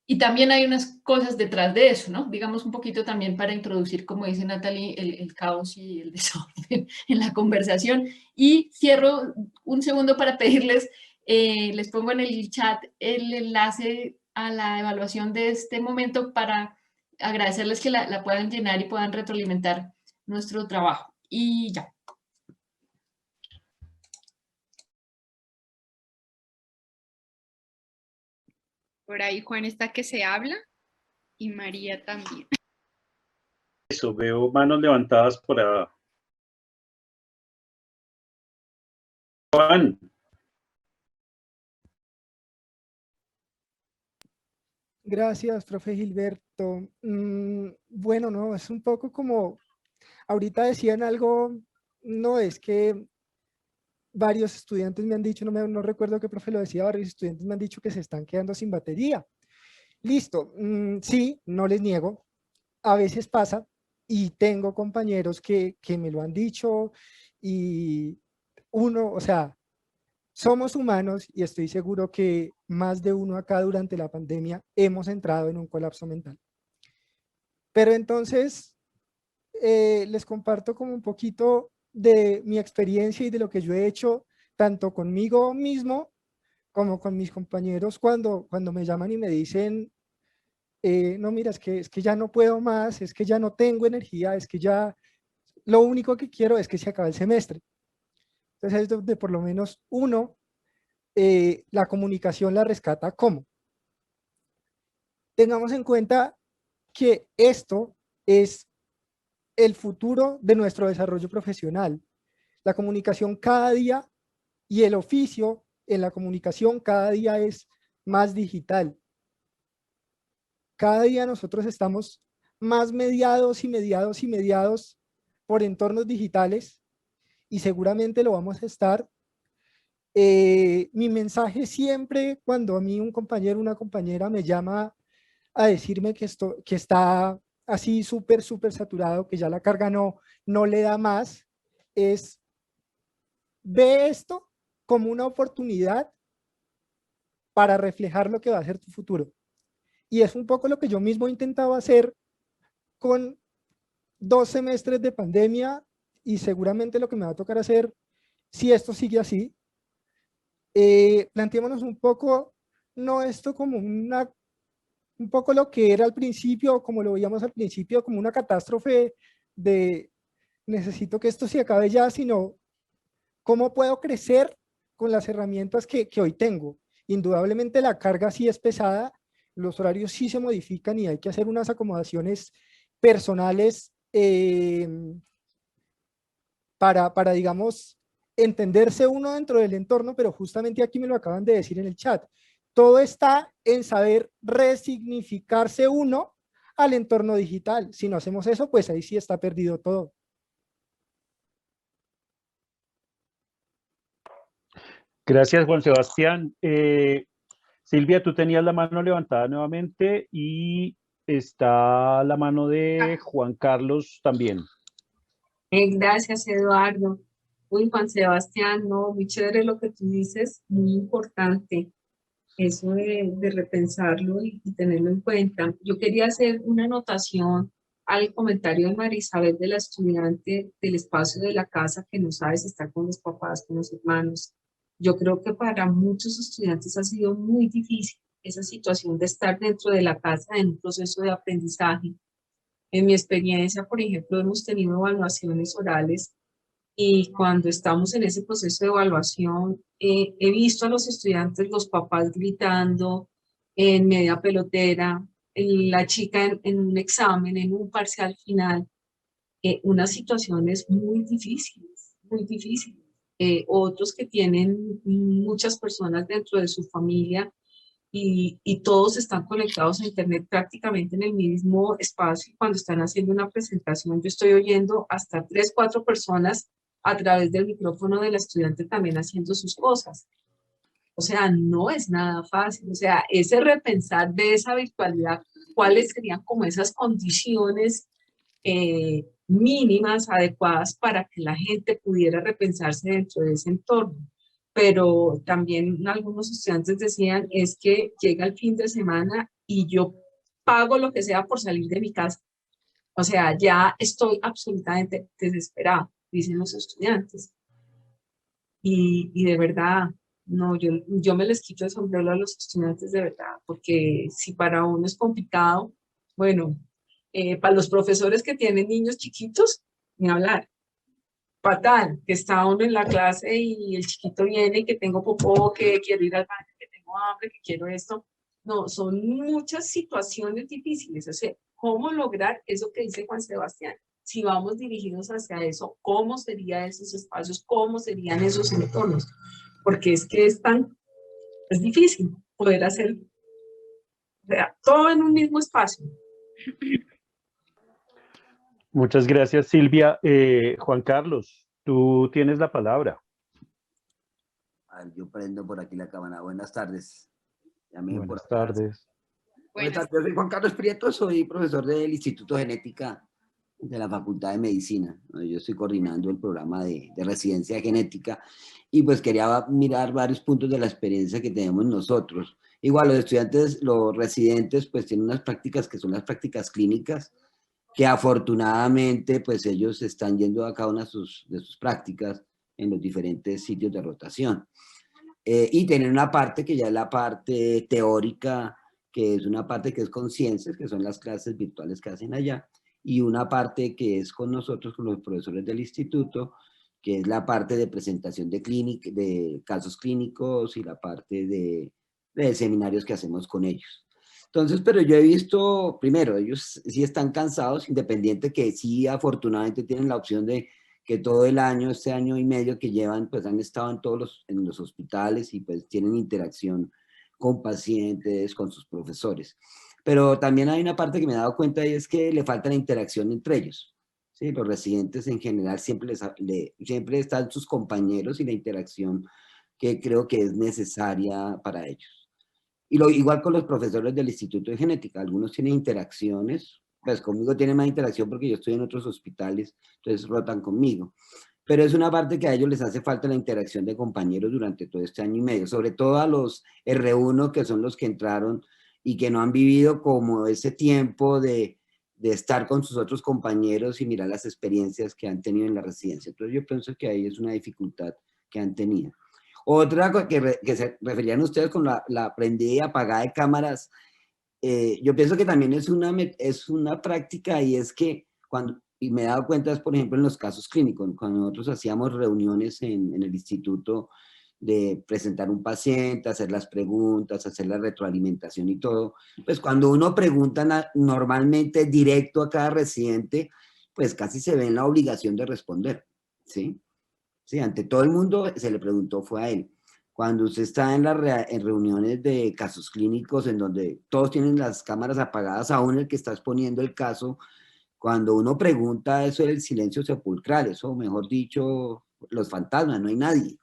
Y también hay unas cosas detrás de eso, ¿no? Digamos un poquito también para introducir, como dice Natalie, el caos y el desorden en la conversación. Y cierro un segundo para pedirles, les pongo en el chat el enlace a la evaluación de este momento para agradecerles que la puedan llenar y puedan retroalimentar nuestro trabajo. Y ya. Por ahí Juan está que se habla y María también. Eso, veo manos levantadas por ahí. Juan. Gracias, profe Gilberto. Bueno, no, es un poco como, ahorita decían algo, no, es que varios estudiantes me han dicho, no recuerdo qué profe lo decía, varios estudiantes me han dicho que se están quedando sin batería. Listo, sí, no les niego, a veces pasa y tengo compañeros que me lo han dicho y uno, o sea, somos humanos y estoy seguro que más de uno acá durante la pandemia hemos entrado en un colapso mental. Pero entonces les comparto como un poquito de mi experiencia y de lo que yo he hecho, tanto conmigo mismo como con mis compañeros cuando me llaman y me dicen, no, mira, es que ya no puedo más, es que ya no tengo energía, es que ya lo único que quiero es que se acabe el semestre. Entonces es donde por lo menos uno, la comunicación la rescata. ¿Cómo? Tengamos en cuenta que esto es el futuro de nuestro desarrollo profesional. La comunicación cada día y el oficio en la comunicación cada día es más digital. Cada día nosotros estamos más mediados y mediados y mediados por entornos digitales y seguramente lo vamos a estar. Mi mensaje siempre cuando a mí un compañero, una compañera me llama a decirme que está así súper saturado, que ya la carga no le da más, es ve esto como una oportunidad para reflejar lo que va a ser tu futuro. Y es un poco lo que yo mismo he intentado hacer con 2 semestres de pandemia y seguramente lo que me va a tocar hacer si esto sigue así. Planteémonos un poco, no esto como un un poco lo que era al principio, como lo veíamos al principio, como una catástrofe de necesito que esto se acabe ya, sino cómo puedo crecer con las herramientas que hoy tengo. Indudablemente la carga sí es pesada, los horarios sí se modifican y hay que hacer unas acomodaciones personales para, digamos, entenderse uno dentro del entorno, pero justamente aquí me lo acaban de decir en el chat. Todo está en saber resignificarse uno al entorno digital. Si no hacemos eso, pues ahí sí está perdido todo. Gracias, Juan Sebastián. Silvia, tú tenías la mano levantada nuevamente y está la mano de Juan Carlos también. Gracias, Eduardo. Uy, Juan Sebastián, no, muy chévere lo que tú dices, muy importante eso de repensarlo y tenerlo en cuenta. Yo quería hacer una anotación al comentario de María Isabel, de la estudiante del espacio de la casa, que no sabe si está con los papás, con los hermanos. Yo creo que para muchos estudiantes ha sido muy difícil esa situación de estar dentro de la casa en un proceso de aprendizaje. En mi experiencia, por ejemplo, hemos tenido evaluaciones orales y cuando estamos en ese proceso de evaluación, he visto a los estudiantes, los papás gritando en media pelotera, la chica en un examen, en un parcial final, unas situaciones muy difíciles, muy difíciles. Otros que tienen muchas personas dentro de su familia y todos están conectados a internet prácticamente en el mismo espacio. Cuando están haciendo una presentación, yo estoy oyendo hasta 3, 4 personas a través del micrófono del estudiante también haciendo sus cosas. O sea, no es nada fácil. O sea, ese repensar de esa virtualidad, cuáles serían como esas condiciones mínimas, adecuadas para que la gente pudiera repensarse dentro de ese entorno. Pero también algunos estudiantes decían, es que llega el fin de semana y yo pago lo que sea por salir de mi casa. O sea, ya estoy absolutamente desesperado, dicen los estudiantes. Y de verdad, no, yo me les quito el sombrero a los estudiantes de verdad, porque si para uno es complicado, bueno, para los profesores que tienen niños chiquitos, ni hablar. Fatal, que está uno en la clase y el chiquito viene y que tengo popó, que quiero ir al baño, que tengo hambre, que quiero esto. No, son muchas situaciones difíciles. O sea, ¿cómo lograr eso que dice Juan Sebastián? Si vamos dirigidos hacia eso, ¿cómo serían esos espacios? ¿Cómo serían esos entornos? Porque es que es difícil poder hacer, o sea, todo en un mismo espacio. Muchas gracias, Silvia. Juan Carlos, tú tienes la palabra. Yo prendo por aquí la cámara. Buenas tardes. Buenas tardes. Buenas tardes. Yo soy Juan Carlos Prieto, soy profesor del Instituto de Genética de la Facultad de Medicina. Yo estoy coordinando el programa de residencia genética y pues quería mirar varios puntos de la experiencia que tenemos nosotros. Igual los estudiantes, los residentes, pues tienen unas prácticas que son las prácticas clínicas, que afortunadamente pues ellos están yendo a cada una de sus prácticas en los diferentes sitios de rotación. Y tienen una parte que ya es la parte teórica, que es una parte que es con ciencias, que son las clases virtuales que hacen allá, y una parte que es con nosotros, con los profesores del instituto, que es la parte de presentación de casos clínicos y la parte de seminarios que hacemos con ellos. Entonces, pero yo he visto, primero, ellos sí están cansados, independiente que sí afortunadamente tienen la opción de que todo el año, este año y medio que llevan, pues han estado en los hospitales y pues tienen interacción con pacientes, con sus profesores. Pero también hay una parte que me he dado cuenta y es que le falta la interacción entre ellos. ¿Sí? Los residentes en general siempre están sus compañeros y la interacción que creo que es necesaria para ellos. Y igual con los profesores del Instituto de Genética, algunos tienen interacciones, pues conmigo tienen más interacción porque yo estoy en otros hospitales, entonces rotan conmigo. Pero es una parte que a ellos les hace falta la interacción de compañeros durante todo este año y medio, sobre todo a los R1, que son los que entraron y que no han vivido como ese tiempo de estar con sus otros compañeros y mirar las experiencias que han tenido en la residencia. Entonces yo pienso que ahí es una dificultad que han tenido. Otra que se referían ustedes con la prendida y apagada de cámaras, yo pienso que también es una práctica, y es que y me he dado cuenta, es, por ejemplo, en los casos clínicos, cuando nosotros hacíamos reuniones en el instituto de presentar un paciente, hacer las preguntas, hacer la retroalimentación y todo, pues cuando uno pregunta normalmente directo a cada residente, pues casi se ve en la obligación de responder, ¿sí? Sí, ante todo el mundo se le preguntó, fue a él. Cuando usted está en reuniones de casos clínicos en donde todos tienen las cámaras apagadas, aún el que está exponiendo el caso, cuando uno pregunta, eso es el silencio sepulcral, eso, mejor dicho, los fantasmas, no hay nadie.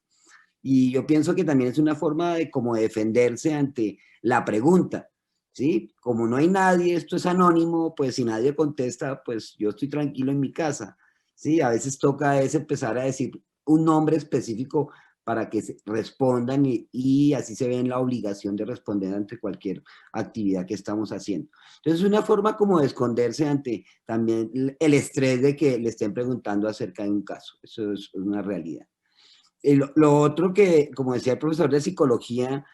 Y yo pienso que también es una forma de como defenderse ante la pregunta, ¿sí? Como no hay nadie, esto es anónimo, pues si nadie contesta, pues yo estoy tranquilo en mi casa, ¿sí? A veces toca empezar a decir un nombre específico para que respondan y así se ven la obligación de responder ante cualquier actividad que estamos haciendo. Entonces es una forma como de esconderse ante también el estrés de que le estén preguntando acerca de un caso. Eso es una realidad. Lo otro que, como decía el profesor de psicología,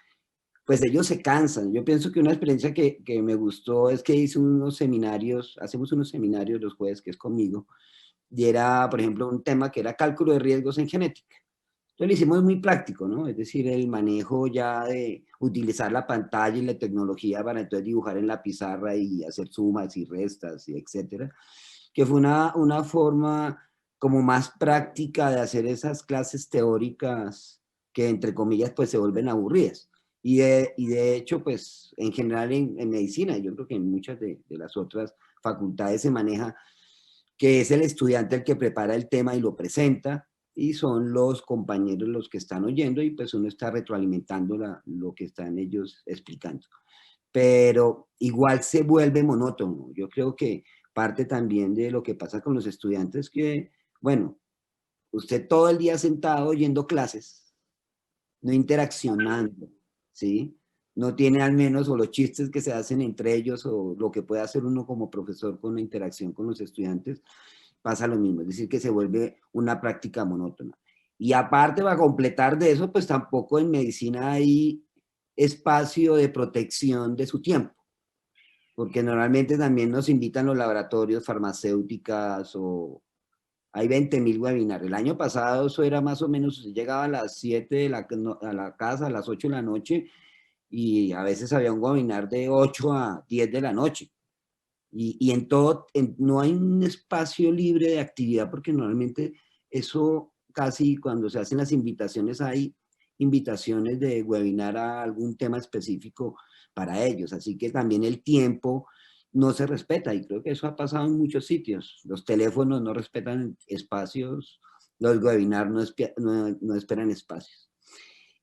pues ellos se cansan. Yo pienso que una experiencia que me gustó es que hice unos seminarios, hacemos unos seminarios los jueves, que es conmigo, y era, por ejemplo, un tema que era cálculo de riesgos en genética. Entonces lo hicimos muy práctico, ¿no? Es decir, el manejo ya de utilizar la pantalla y la tecnología para entonces dibujar en la pizarra y hacer sumas y restas, y etcétera. Que fue una forma como más práctica de hacer esas clases teóricas que, entre comillas, pues se vuelven aburridas. Y de hecho, pues en general en medicina, yo creo que en muchas de las otras facultades se maneja que es el estudiante el que prepara el tema y lo presenta, y son los compañeros los que están oyendo, y pues uno está retroalimentando lo que están ellos explicando. Pero igual se vuelve monótono. Yo creo que parte también de lo que pasa con los estudiantes que, bueno, usted todo el día sentado oyendo clases, no interaccionando, ¿sí? No tiene al menos, o los chistes que se hacen entre ellos, o lo que puede hacer uno como profesor con la interacción con los estudiantes, pasa lo mismo, es decir, que se vuelve una práctica monótona. Y aparte, para completar de eso, pues tampoco en medicina hay espacio de protección de su tiempo, porque normalmente también nos invitan los laboratorios, farmacéuticas, o hay 20.000 webinars. El año pasado eso era más o menos, llegaba a las 7 a la casa, a las 8 de la noche, y a veces había un webinar de 8 a 10 de la noche. Y en todo, no hay un espacio libre de actividad, porque normalmente eso casi cuando se hacen las invitaciones hay invitaciones de webinar a algún tema específico para ellos. Así que también el tiempo no se respeta, y creo que eso ha pasado en muchos sitios. Los teléfonos no respetan espacios, los webinars no esperan espacios.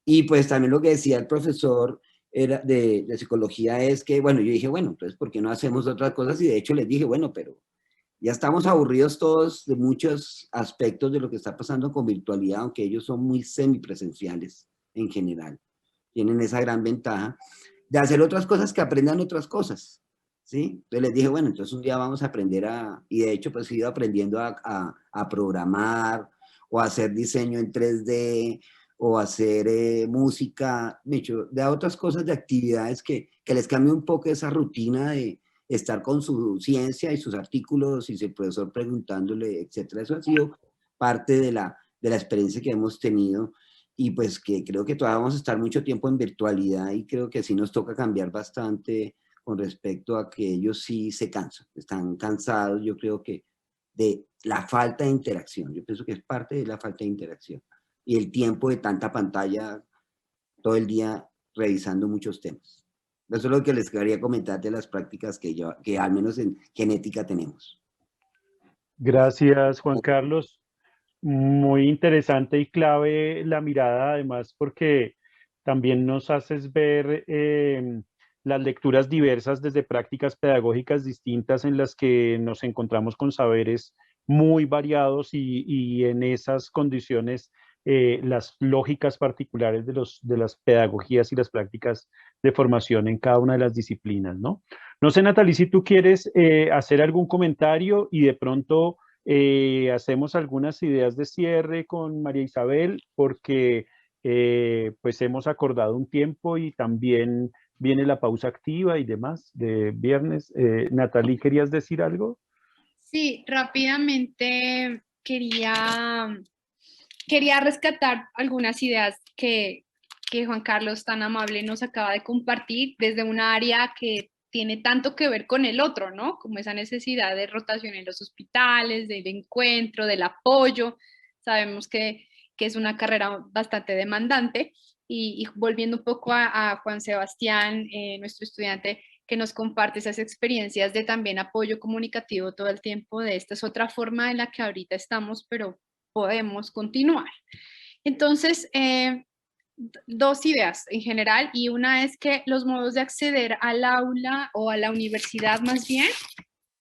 Y pues también lo que decía el profesor era de psicología es que, bueno, yo dije, bueno, entonces, ¿por qué no hacemos otras cosas? Y de hecho les dije, bueno, pero ya estamos aburridos todos de muchos aspectos de lo que está pasando con virtualidad, aunque ellos son muy semipresenciales en general. Tienen esa gran ventaja de hacer otras cosas, que aprendan otras cosas, ¿sí? Entonces les dije, bueno, entonces un día vamos a aprender y de hecho pues he ido aprendiendo a programar, o a hacer diseño en 3D, o hacer música, de otras cosas, de actividades que les cambie un poco esa rutina de estar con su ciencia y sus artículos y el profesor preguntándole, etcétera. Eso ha sido parte de la experiencia que hemos tenido, y pues que creo que todavía vamos a estar mucho tiempo en virtualidad, y creo que sí nos toca cambiar bastante con respecto a que ellos sí se cansan, están cansados, yo creo que de la falta de interacción. Yo pienso que es parte de la falta de interacción y el tiempo de tanta pantalla todo el día revisando muchos temas. Eso es lo que les quería comentar de las prácticas que al menos en genética tenemos. Gracias, Juan Carlos. Muy interesante y clave la mirada, además, porque también nos haces ver las lecturas diversas desde prácticas pedagógicas distintas en las que nos encontramos con saberes muy variados, y en esas condiciones las lógicas particulares de las pedagogías y las prácticas de formación en cada una de las disciplinas, ¿no? No sé, Natalie, si tú quieres hacer algún comentario, y de pronto hacemos algunas ideas de cierre con María Isabel, porque pues hemos acordado un tiempo, y también viene la pausa activa y demás de viernes. Natalie, ¿querías decir algo? Sí, rápidamente quería rescatar algunas ideas que Juan Carlos tan amable nos acaba de compartir desde un área que tiene tanto que ver con el otro, ¿no? Como esa necesidad de rotación en los hospitales, del encuentro, del apoyo. Sabemos que es una carrera bastante demandante. Y volviendo un poco a Juan Sebastián, nuestro estudiante, que nos comparte esas experiencias de también apoyo comunicativo todo el tiempo, de esta es otra forma en la que ahorita estamos, pero podemos continuar. Entonces, dos ideas en general, y una es que los modos de acceder al aula o a la universidad más bien,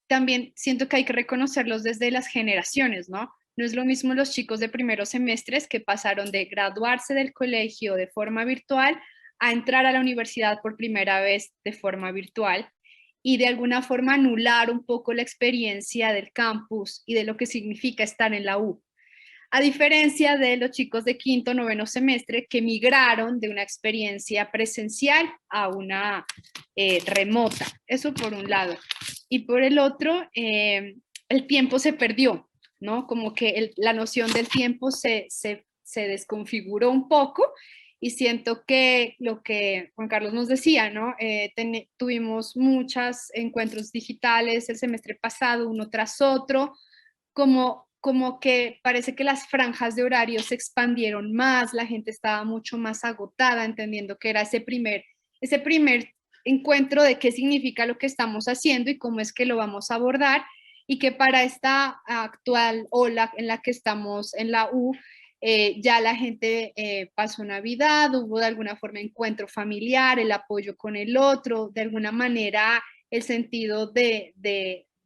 también siento que hay que reconocerlos desde las generaciones, ¿no? No es lo mismo los chicos de primeros semestres que pasaron de graduarse del colegio de forma virtual a entrar a la universidad por primera vez de forma virtual y de alguna forma anular un poco la experiencia del campus y de lo que significa estar en la U. A diferencia de los chicos de quinto, noveno semestre que migraron de una experiencia presencial a una remota. Eso por un lado. Y por el otro, el tiempo se perdió, ¿no? Como que la noción del tiempo se desconfiguró un poco, y siento que lo que Juan Carlos nos decía, ¿no? Tuvimos muchos encuentros digitales el semestre pasado, uno tras otro, como que parece que las franjas de horario se expandieron más, la gente estaba mucho más agotada, entendiendo que era ese primer encuentro de qué significa lo que estamos haciendo y cómo es que lo vamos a abordar, y que para esta actual ola en la que estamos en la U, ya la gente pasó Navidad, hubo de alguna forma encuentro familiar, el apoyo con el otro, de alguna manera el sentido de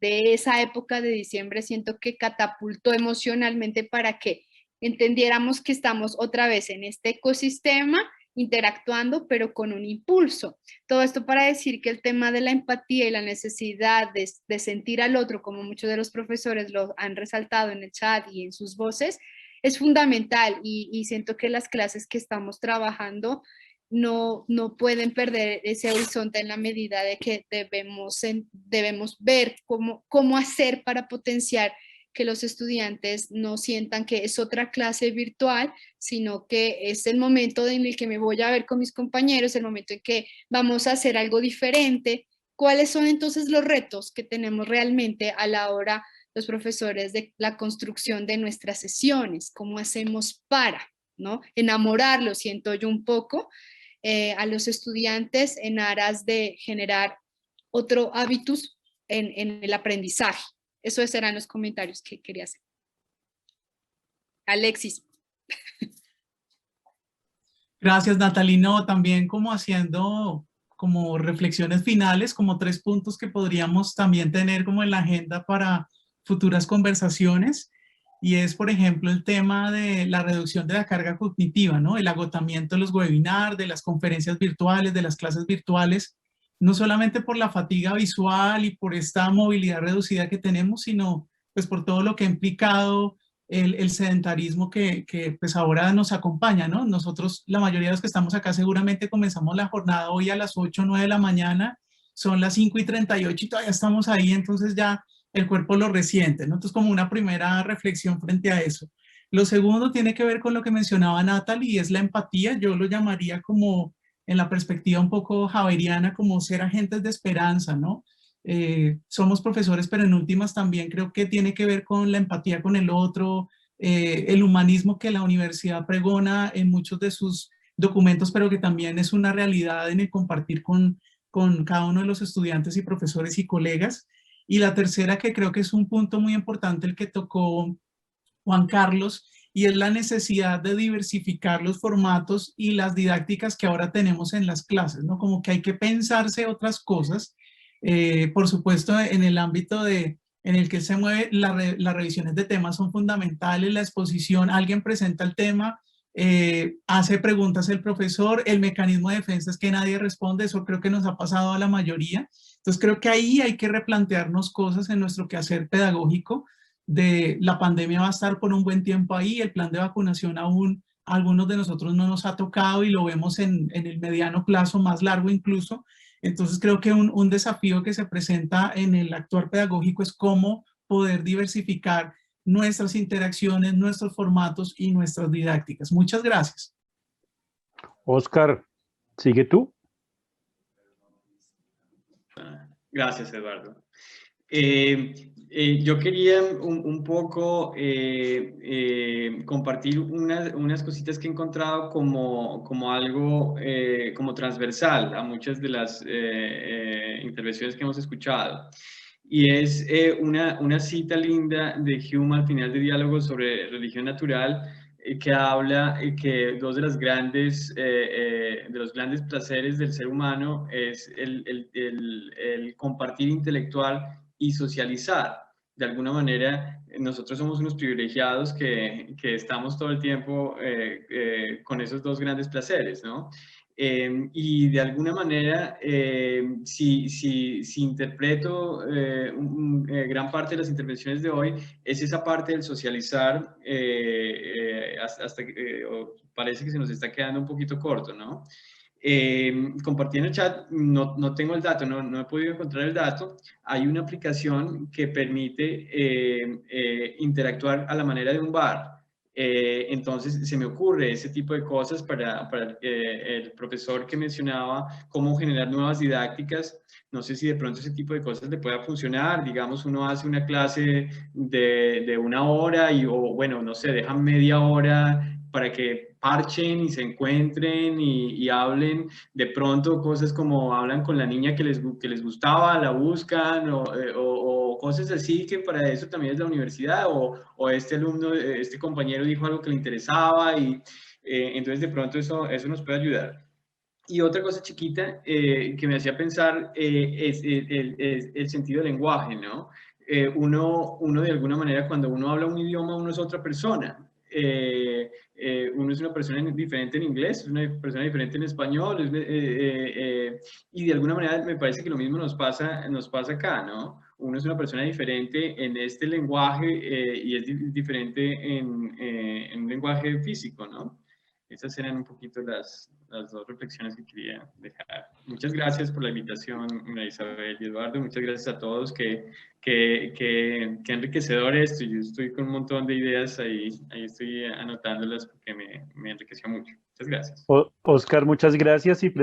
esa época de diciembre siento que catapultó emocionalmente para que entendiéramos que estamos otra vez en este ecosistema interactuando, pero con un impulso. Todo esto para decir que el tema de la empatía y la necesidad de sentir al otro, como muchos de los profesores lo han resaltado en el chat y en sus voces, es fundamental, y siento que las clases que estamos trabajando no pueden perder ese horizonte en la medida de que debemos ver cómo hacer para potenciar que los estudiantes no sientan que es otra clase virtual, sino que es el momento en el que me voy a ver con mis compañeros, el momento en que vamos a hacer algo diferente. ¿Cuáles son entonces los retos que tenemos realmente a la hora, los profesores, de la construcción de nuestras sesiones? ¿Cómo hacemos para, ¿no?, enamorarlos, siento yo un poco, a los estudiantes en aras de generar otro hábitus en el aprendizaje? Esos eran los comentarios que quería hacer. Alexis. Gracias, Natalie. No, también como haciendo como reflexiones finales, como 3 puntos que podríamos también tener como en la agenda para futuras conversaciones. Y es, por ejemplo, el tema de la reducción de la carga cognitiva, ¿no? El agotamiento de los webinars, de las conferencias virtuales, de las clases virtuales, no solamente por la fatiga visual y por esta movilidad reducida que tenemos, sino pues por todo lo que ha implicado el sedentarismo que pues ahora nos acompaña, ¿no? Nosotros, la mayoría de los que estamos acá, seguramente comenzamos la jornada hoy a las 8 o 9 de la mañana, son las 5:38 y todavía estamos ahí, entonces ya el cuerpo lo resiente, ¿no? Entonces, como una primera reflexión frente a eso. Lo segundo tiene que ver con lo que mencionaba Natalie, y es la empatía. Yo lo llamaría como, en la perspectiva un poco javeriana, como ser agentes de esperanza, ¿no? Somos profesores, pero en últimas también creo que tiene que ver con la empatía con el otro, el humanismo que la universidad pregona en muchos de sus documentos, pero que también es una realidad en el compartir con cada uno de los estudiantes y profesores y colegas. Y la tercera, que creo que es un punto muy importante, el que tocó Juan Carlos, y es la necesidad de diversificar los formatos y las didácticas que ahora tenemos en las clases, ¿no? Como que hay que pensarse otras cosas. Por supuesto, en el ámbito en el que se mueve, las revisiones de temas son fundamentales, la exposición, alguien presenta el tema, hace preguntas el profesor, el mecanismo de defensa es que nadie responde, eso creo que nos ha pasado a la mayoría. Entonces creo que ahí hay que replantearnos cosas en nuestro quehacer pedagógico. La pandemia va a estar por un buen tiempo ahí, el plan de vacunación aún a algunos de nosotros no nos ha tocado y lo vemos en el mediano plazo, más largo incluso. Entonces creo que un desafío que se presenta en el actuar pedagógico es cómo poder diversificar nuestras interacciones, nuestros formatos y nuestras didácticas. Muchas gracias. Oscar, ¿sigue tú? Gracias, Eduardo. Yo quería un poco compartir unas cositas que he encontrado como algo como transversal a muchas de las intervenciones que hemos escuchado. Y es una cita linda de Hume al final de Diálogos sobre religión natural, que habla que dos de los grandes placeres del ser humano es el compartir intelectual y socializar. De alguna manera, nosotros somos unos privilegiados que estamos todo el tiempo con esos dos grandes placeres, ¿no? Y de alguna manera, si interpreto gran parte de las intervenciones de hoy, es esa parte del socializar, hasta que parece que se nos está quedando un poquito corto, ¿no? Compartí en el chat, no tengo el dato, no he podido encontrar el dato. Hay una aplicación que permite interactuar a la manera de un bar. Entonces se me ocurre ese tipo de cosas para el profesor que mencionaba, cómo generar nuevas didácticas. No sé si de pronto ese tipo de cosas le pueda funcionar. Digamos, uno hace una clase de 1 hora o bueno, no sé, dejan media hora para que parchen y se encuentren y hablen. De pronto cosas como hablan con la niña que les gustaba, la buscan, o cosas así, que para eso también es la universidad, o este alumno, este compañero dijo algo que le interesaba, y entonces de pronto eso nos puede ayudar. Y otra cosa chiquita que me hacía pensar es el sentido del lenguaje, ¿no? Uno de alguna manera, cuando uno habla un idioma, uno es otra persona. Uno es una persona diferente en inglés, es una persona diferente en español, y de alguna manera me parece que lo mismo nos pasa acá, ¿no? Uno es una persona diferente en este lenguaje y es diferente en un lenguaje físico, ¿no? Esas eran un poquito las dos reflexiones que quería dejar. Muchas gracias por la invitación, María Isabel y Eduardo. Muchas gracias a todos. Qué enriquecedor esto. Yo estoy con un montón de ideas ahí estoy anotándolas porque me enriqueció mucho. Muchas gracias. Oscar, muchas gracias, y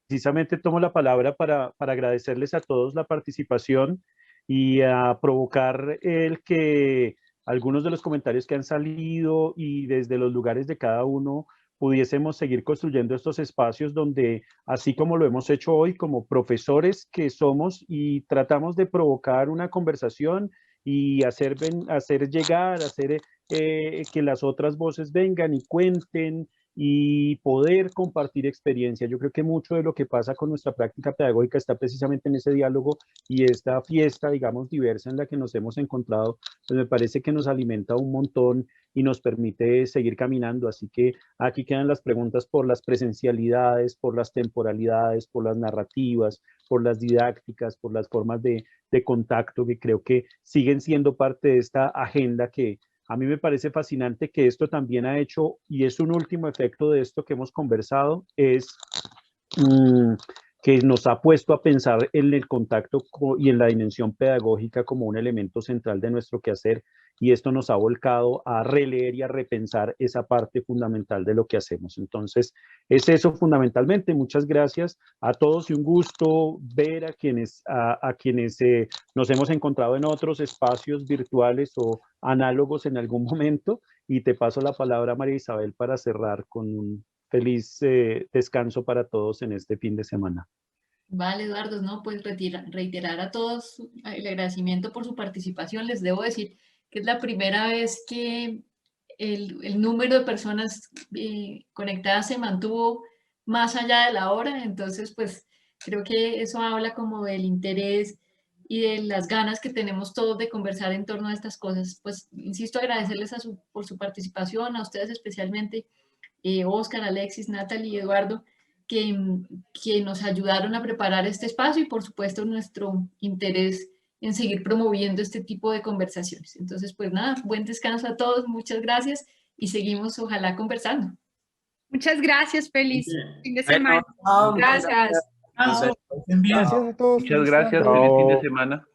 precisamente tomo la palabra para agradecerles a todos la participación y a provocar el que algunos de los comentarios que han salido y desde los lugares de cada uno pudiésemos seguir construyendo estos espacios donde, así como lo hemos hecho hoy, como profesores que somos, y tratamos de provocar una conversación y hacer llegar, que las otras voces vengan y cuenten y poder compartir experiencia. Yo creo que mucho de lo que pasa con nuestra práctica pedagógica está precisamente en ese diálogo y esta fiesta, digamos, diversa en la que nos hemos encontrado, pues me parece que nos alimenta un montón y nos permite seguir caminando. Así que aquí quedan las preguntas por las presencialidades, por las temporalidades, por las narrativas, por las didácticas, por las formas de contacto, que creo que siguen siendo parte de esta agenda que a mí me parece fascinante, que esto también ha hecho, y es un último efecto de esto que hemos conversado, es que nos ha puesto a pensar en el contacto y en la dimensión pedagógica como un elemento central de nuestro quehacer, y esto nos ha volcado a releer y a repensar esa parte fundamental de lo que hacemos. Entonces, es eso fundamentalmente. Muchas gracias a todos y un gusto ver a quienes nos hemos encontrado en otros espacios virtuales o análogos en algún momento, y te paso la palabra, María Isabel, para cerrar con un feliz descanso para todos en este fin de semana. Vale, Eduardo, no, pues reiterar a todos el agradecimiento por su participación. Les debo decir que es la primera vez que el número de personas conectadas se mantuvo más allá de la hora. Entonces, pues creo que eso habla como del interés y de las ganas que tenemos todos de conversar en torno a estas cosas. Pues, insisto, agradecerles por su participación, a ustedes especialmente, Oscar, Alexis, Natalie y Eduardo, que nos ayudaron a preparar este espacio, y por supuesto nuestro interés en seguir promoviendo este tipo de conversaciones. Entonces, pues nada, buen descanso a todos, muchas gracias, y seguimos ojalá conversando. Muchas gracias, feliz fin de semana. Gracias. Gracias a todos. Muchas gracias, Chao. feliz fin de semana.